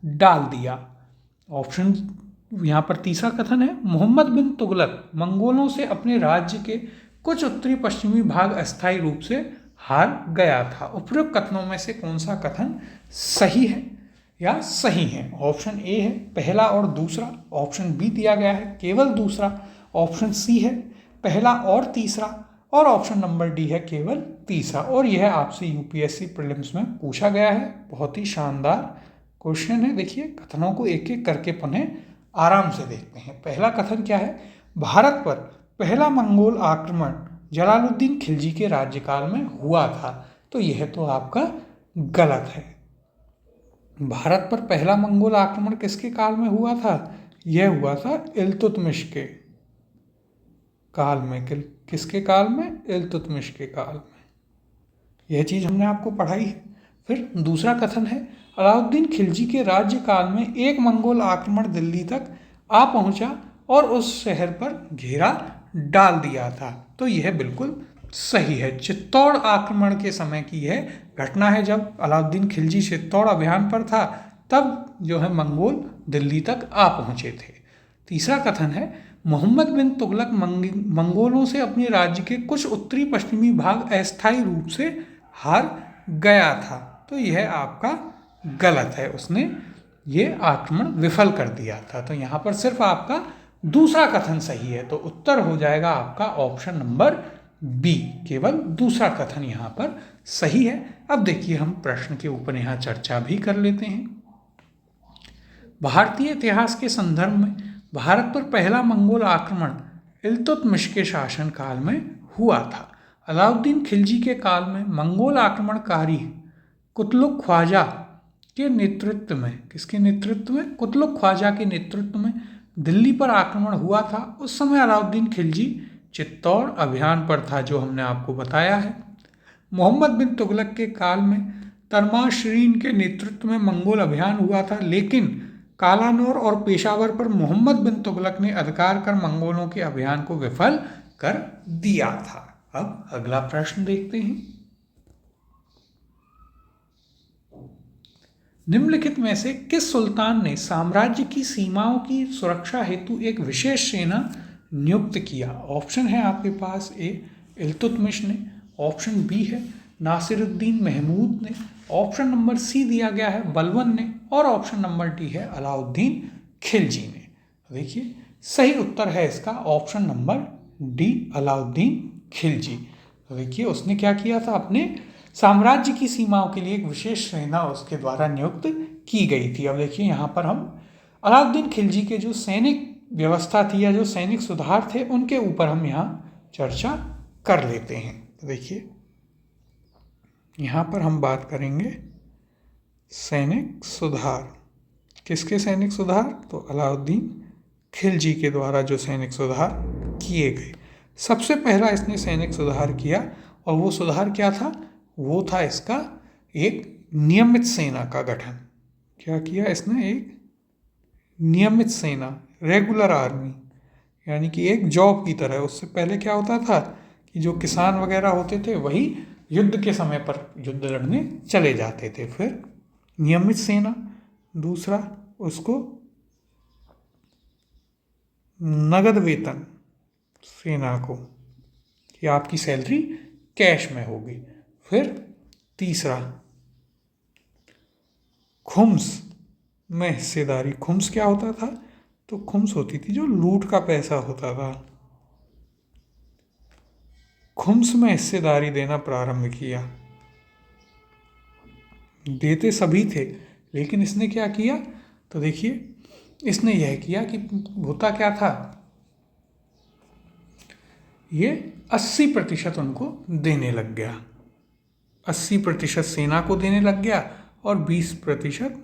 डाल दिया। ऑप्शन यहाँ पर तीसरा कथन है, मोहम्मद बिन तुगलक मंगोलों से अपने राज्य के कुछ उत्तरी पश्चिमी भाग अस्थायी रूप से हार गया था। उपरोक्त कथनों में से कौन सा कथन सही है या सही है? ऑप्शन ए है पहला और दूसरा, ऑप्शन बी दिया गया है केवल दूसरा, ऑप्शन सी है पहला और तीसरा और ऑप्शन नंबर डी है केवल तीसरा। और यह आपसे यूपीएससी प्रीलिम्स में पूछा गया है। बहुत ही शानदार क्वेश्चन है। देखिए, कथनों को एक एक करके पुनः आराम से देखते हैं। पहला कथन क्या है, भारत पर पहला मंगोल आक्रमण जलालुद्दीन खिलजी के राज्यकाल में हुआ था। तो यह तो आपका गलत है। भारत पर पहला मंगोल आक्रमण किसके काल में हुआ था? यह हुआ था इल्तुतमिश के काल में। किसके काल में? इल्तुतमिश के काल में। यह चीज़ हमने आपको पढ़ाई है। फिर दूसरा कथन है, अलाउद्दीन खिलजी के राज्यकाल में एक मंगोल आक्रमण दिल्ली तक आ पहुंचा और उस शहर पर घेरा डाल दिया था। तो यह बिल्कुल सही है। चित्तौड़ आक्रमण के समय की यह घटना है। जब अलाउद्दीन खिलजी चित्तौड़ अभियान पर था, तब जो है मंगोल दिल्ली तक आ पहुंचे थे। तीसरा कथन है, मोहम्मद बिन तुगलक मंगोलों से अपने राज्य के कुछ उत्तरी पश्चिमी भाग अस्थायी रूप से हार गया था। तो यह आपका गलत है। उसने ये आक्रमण विफल कर दिया था। तो यहाँ पर सिर्फ आपका दूसरा कथन सही है। तो उत्तर हो जाएगा आपका ऑप्शन नंबर बी, केवल दूसरा कथन यहाँ पर सही है। अब देखिए, हम प्रश्न के ऊपर यहाँ चर्चा भी कर लेते हैं। भारतीय इतिहास के संदर्भ में भारत पर पहला मंगोल आक्रमण इल्तुतमिश के शासनकाल में हुआ था। अलाउद्दीन खिलजी के काल में मंगोल आक्रमणकारी कुतलुक ख्वाजा के नेतृत्व में, किसके नेतृत्व में? कुतलुक ख्वाजा के नेतृत्व में दिल्ली पर आक्रमण हुआ था। उस समय अलाउद्दीन खिलजी चित्तौड़ अभियान पर था, जो हमने आपको बताया है। मोहम्मद बिन तुगलक के काल में तर्माश्रीन के नेतृत्व में मंगोल अभियान हुआ था, लेकिन कालानौर और पेशावर पर मोहम्मद बिन तुगलक ने अधिकार कर मंगोलों के अभियान को विफल कर दिया था। अब अगला प्रश्न देखते हैं। निम्नलिखित में से किस सुल्तान ने साम्राज्य की सीमाओं की सुरक्षा हेतु एक विशेष सेना नियुक्त किया? ऑप्शन है आपके पास, ए इल्तुतमिश ने, ऑप्शन बी है नासिरुद्दीन महमूद ने, ऑप्शन नंबर सी दिया गया है बलबन ने, और ऑप्शन नंबर डी है अलाउद्दीन खिलजी ने। देखिए सही उत्तर है इसका option number D, Alauddin Khilji. तो देखिए उसने क्या किया था, अपने साम्राज्य की सीमाओं के लिए एक विशेष सेना उसके द्वारा नियुक्त की गई थी। अब देखिए यहाँ पर हम अलाउद्दीन खिलजी के जो सैनिक व्यवस्था थी या जो सैनिक सुधार थे उनके ऊपर हम यहाँ चर्चा कर लेते हैं। तो देखिए यहाँ पर हम बात करेंगे सैनिक सुधार। किसके सैनिक सुधार? तो अलाउद्दीन खिलजी के द्वारा जो सैनिक सुधार किए गए। सबसे पहला इसने सैनिक सुधार किया, और वो सुधार क्या था? वो था इसका एक नियमित सेना का गठन। क्या किया इसने? एक नियमित सेना, रेगुलर आर्मी, यानी कि एक जॉब की तरह। उससे पहले क्या होता था कि जो किसान वगैरह होते थे वही युद्ध के समय पर युद्ध लड़ने चले जाते थे। फिर नियमित सेना, दूसरा उसको नगद वेतन सेना को, कि आपकी सैलरी कैश में होगी। फिर तीसरा खुम्स में हिस्सेदारी। खुम्स क्या होता था? तो खुम्स होती थी जो लूट का पैसा होता था। खुम्स में हिस्सेदारी देना प्रारंभ किया। देते सभी थे, लेकिन इसने क्या किया? तो देखिए इसने यह किया कि होता क्या था, ये 80% उनको देने लग गया, 80% सेना को देने लग गया और 20%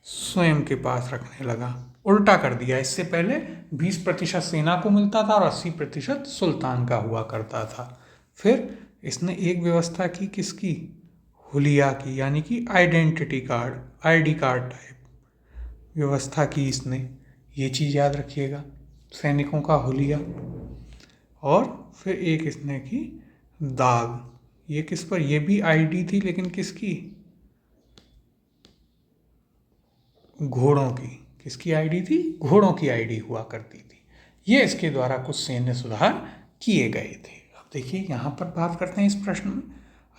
स्वयं के पास रखने लगा। उल्टा कर दिया, इससे पहले 20% सेना को मिलता था और 80% सुल्तान का हुआ करता था। फिर इसने एक व्यवस्था की, किसकी? हुलिया की, यानी कि identity card, ID card type व्यवस्था की इसने। ये चीज़ याद रखिएगा, सैनिकों का हुलिया। और फिर एक इसने की दाग। ये किस पर? ये भी आईडी थी, लेकिन किसकी? घोड़ों की। किसकी आईडी थी? घोड़ों की आईडी हुआ करती थी। ये इसके द्वारा कुछ सैन्य सुधार किए गए थे। अब देखिए यहाँ पर बात करते हैं इस प्रश्न में।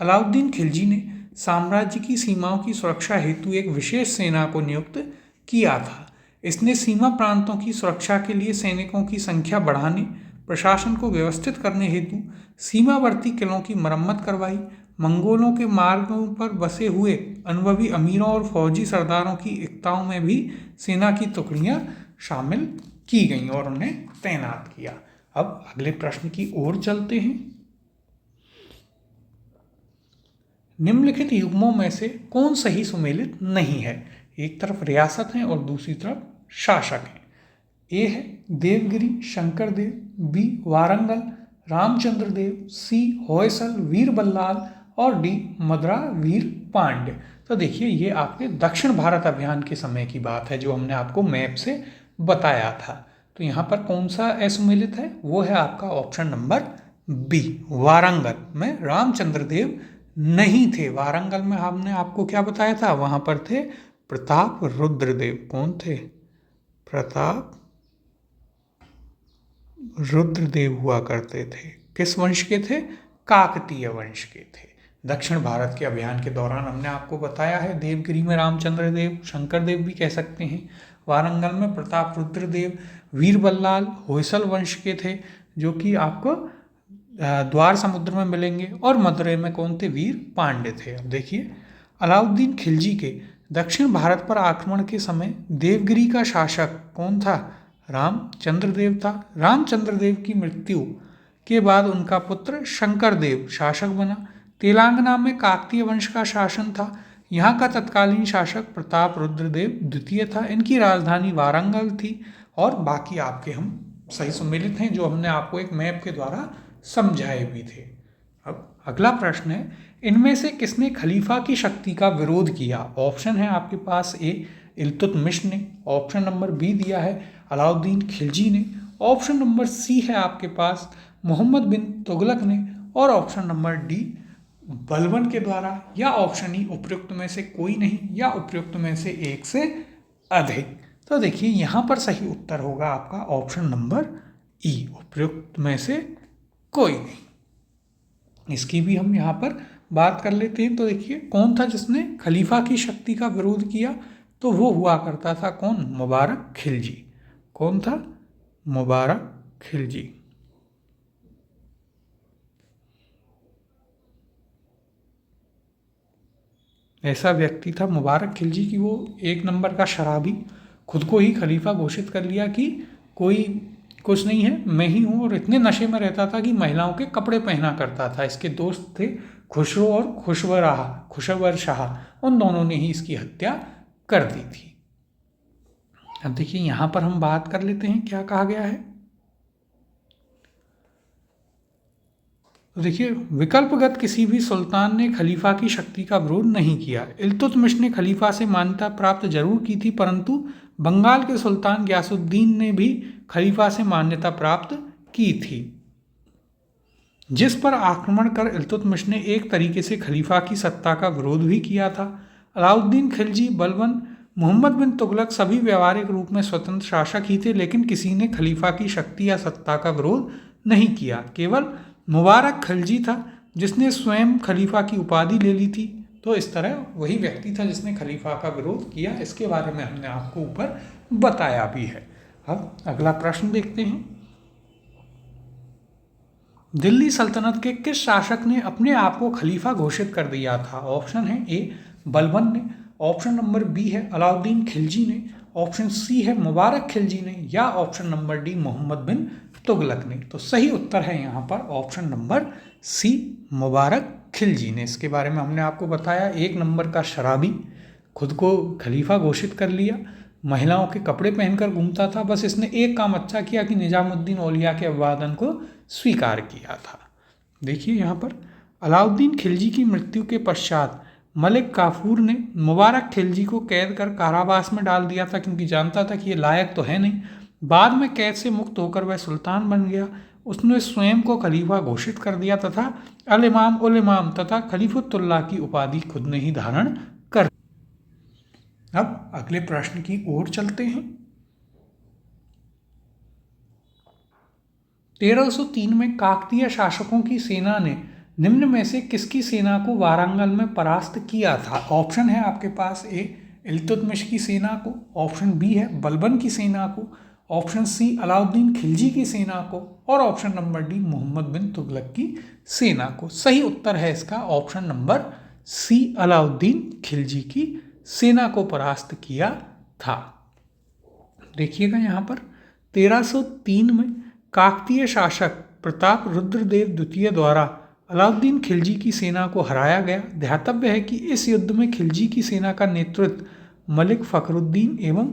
अलाउद्दीन खिलजी ने साम्राज्य की सीमाओं की सुरक्षा हेतु एक विशेष सेना को नियुक्त किया था। इसने सीमा प्रांतों की सुरक्षा के लिए सैनिकों की संख्या बढ़ाने, प्रशासन को व्यवस्थित करने हेतु सीमावर्ती किलों की मरम्मत करवाई। मंगोलों के मार्गों पर बसे हुए अनुभवी अमीरों और फौजी सरदारों की एकताओं में भी सेना की टुकड़ियां शामिल की गईं और उन्हें तैनात किया। अब अगले प्रश्न की ओर चलते हैं। निम्नलिखित युग्मों में से कौन सही सुमेलित नहीं है? एक तरफ रियासत है और दूसरी तरफ शासक है। ए है देवगिरी शंकर देव, बी वारंगल रामचंद्र देव, सी होयसल वीर बल्लाल और डी मदरा वीर पांड्य। तो देखिए ये आपके दक्षिण भारत अभियान के समय की बात है जो हमने आपको मैप से बताया था। तो यहाँ पर कौन सा असुमेलित है? वो है आपका ऑप्शन नंबर बी, वारंगल में रामचंद्र देव नहीं थे। वारंगल में हमने आपको क्या बताया था? वहां पर थे प्रताप रुद्रदेव। कौन थे? प्रताप रुद्रदेव हुआ करते थे। किस वंश के थे? काकतीय वंश के थे। दक्षिण भारत के अभियान के दौरान हमने आपको बताया है, देवगिरी में रामचंद्र देव, शंकर देव भी कह सकते हैं, वारंगल में प्रताप रुद्रदेव, वीर बल्लाल होयसल वंश के थे जो कि आपको द्वार समुद्र में मिलेंगे, और मदुरै में कौन थे? वीर पांड्य थे। अब देखिए अलाउद्दीन खिलजी के दक्षिण भारत पर आक्रमण के समय देवगिरी का शासक कौन था? रामचंद्र देव था। रामचंद्र देव की मृत्यु के बाद उनका पुत्र शंकर देव शासक बना। तेलंगाना में काकतीय वंश का शासन था। यहाँ का तत्कालीन शासक प्रताप रुद्रदेव द्वितीय था। इनकी राजधानी वारंगल थी। और बाकी आपके हम सही सुमेलित हैं जो हमने आपको एक मैप के द्वारा समझाए भी थे। अब अगला प्रश्न है, इनमें से किसने खलीफा की शक्ति का विरोध किया? ऑप्शन है आपके पास ए इल्तुतमिश ने, ऑप्शन नंबर बी दिया है अलाउद्दीन खिलजी ने, ऑप्शन नंबर सी है आपके पास मोहम्मद बिन तुगलक ने, और ऑप्शन नंबर डी बलबन के द्वारा, या ऑप्शन ई उपयुक्त में से कोई नहीं, या उपयुक्त में से एक से अधिक। तो देखिए यहाँ पर सही उत्तर होगा आपका ऑप्शन नंबर ई, उपयुक्त में से कोई नहीं। इसकी भी हम यहाँ पर बात कर लेते हैं। तो देखिए कौन था जिसने खलीफा की शक्ति का विरोध किया? तो वो हुआ करता था कौन? मुबारक खिलजी। कौन था? मुबारक खिलजी। ऐसा व्यक्ति था मुबारक खिलजी कि वो एक नंबर का शराबी, खुद को ही खलीफा घोषित कर लिया कि कोई कुछ नहीं है, मैं ही हूँ, और इतने नशे में रहता था कि महिलाओं के कपड़े पहना करता था। इसके दोस्त थे खुसरो और खुशवर शाह, उन दोनों ने ही इसकी हत्या कर दी थी। अब देखिए यहाँ पर हम बात कर लेते हैं क्या कहा गया है। तो देखिए विकल्पगत किसी भी सुल्तान ने खलीफा की शक्ति का विरोध नहीं किया। इल्तुतमिश ने खलीफा से मान्यता प्राप्त जरूर की थी, परंतु बंगाल के सुल्तान गयासुद्दीन ने भी खलीफा से मान्यता प्राप्त की थी, जिस पर आक्रमण कर इल्तुतमिश ने एक तरीके से खलीफा की सत्ता का विरोध भी किया था। अलाउद्दीन खिलजी, बलबन, मोहम्मद बिन तुगलक सभी व्यवहारिक रूप में स्वतंत्र शासक ही थे, लेकिन किसी ने खलीफा की शक्ति या सत्ता का विरोध नहीं किया। केवल मुबारक खिलजी था जिसने स्वयं खलीफा की उपाधि ले ली थी। तो इस तरह वही व्यक्ति था जिसने खलीफा का विरोध किया। इसके बारे में हमने आपको ऊपर बताया भी है। अब अगला प्रश्न देखते हैं। दिल्ली सल्तनत के किस शासक ने अपने आप को खलीफा घोषित कर दिया था? ऑप्शन है ए बलबन ने, ऑप्शन नंबर बी है अलाउद्दीन खिलजी ने, ऑप्शन सी है मुबारक खिलजी ने, या option number D Mohammad bin Tughlaq ने। तो सही उत्तर है यहाँ पर ऑप्शन नंबर सी, मुबारक खिलजी ने। इसके बारे में हमने आपको बताया, एक नंबर का शराबी, खुद को खलीफा घोषित कर लिया, महिलाओं के कपड़े पहनकर घूमता था। बस इसने एक काम अच्छा किया कि निजामुद्दीन औलिया के अभिवादन को स्वीकार किया था। देखिए यहाँ पर अलाउद्दीन खिलजी की मृत्यु के पश्चात मलिक काफूर ने मुबारक खिलजी को कैद कर कारावास में डाल दिया था, क्योंकि जानता था कि ये लायक तो है नहीं। बाद में कैद से मुक्त होकर वह सुल्तान बन गया। उसने स्वयं को खलीफा घोषित कर दिया तथा अल इमाम उल इमाम तथा खलीफुल्लाह की उपाधि खुद ने ही धारण कर। अब अगले प्रश्न की ओर चलते हैं। 1303 में काकतीय शासकों की सेना ने निम्न में से किसकी सेना को वारंगल में परास्त किया था? ऑप्शन है आपके पास ए इल्तुतमिश की सेना को, ऑप्शन बी है बलबन की सेना को, ऑप्शन सी अलाउद्दीन खिलजी की सेना को, और option number D Mohammad bin Tughlaq की सेना को। सही उत्तर है इसका option number C, Alauddin Khilji की सेना को परास्त किया था। देखिएगा यहाँ पर 1303 में काकतीय शासक प्रताप रुद्रदेव द्वितीय द्वारा अलाउद्दीन खिलजी की सेना को हराया गया। ध्यातव्य है कि इस युद्ध में खिलजी की सेना का नेतृत्व मलिक फखरुद्दीन एवं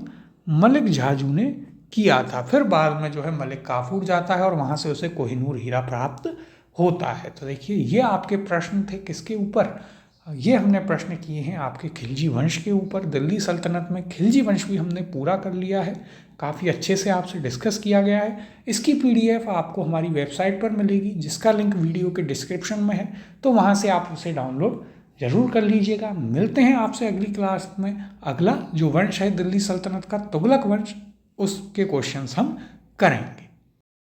मलिक झाजू ने किया था। फिर बाद में जो है मलिक काफूर जाता है और वहाँ से उसे कोहिनूर हीरा प्राप्त होता है। तो देखिए ये आपके प्रश्न थे किसके ऊपर? ये हमने प्रश्न किए हैं आपके खिलजी वंश के ऊपर। दिल्ली सल्तनत में खिलजी वंश भी हमने पूरा कर लिया है, काफ़ी अच्छे से आपसे डिस्कस किया गया है। इसकी PDF आपको हमारी वेबसाइट पर मिलेगी, जिसका लिंक वीडियो के डिस्क्रिप्शन में है, तो वहाँ से आप उसे डाउनलोड जरूर कर लीजिएगा। मिलते हैं आपसे अगली क्लास में। अगला जो वंश है दिल्ली सल्तनत का तुगलक वंश, उसके क्वेश्चंस हम करेंगे।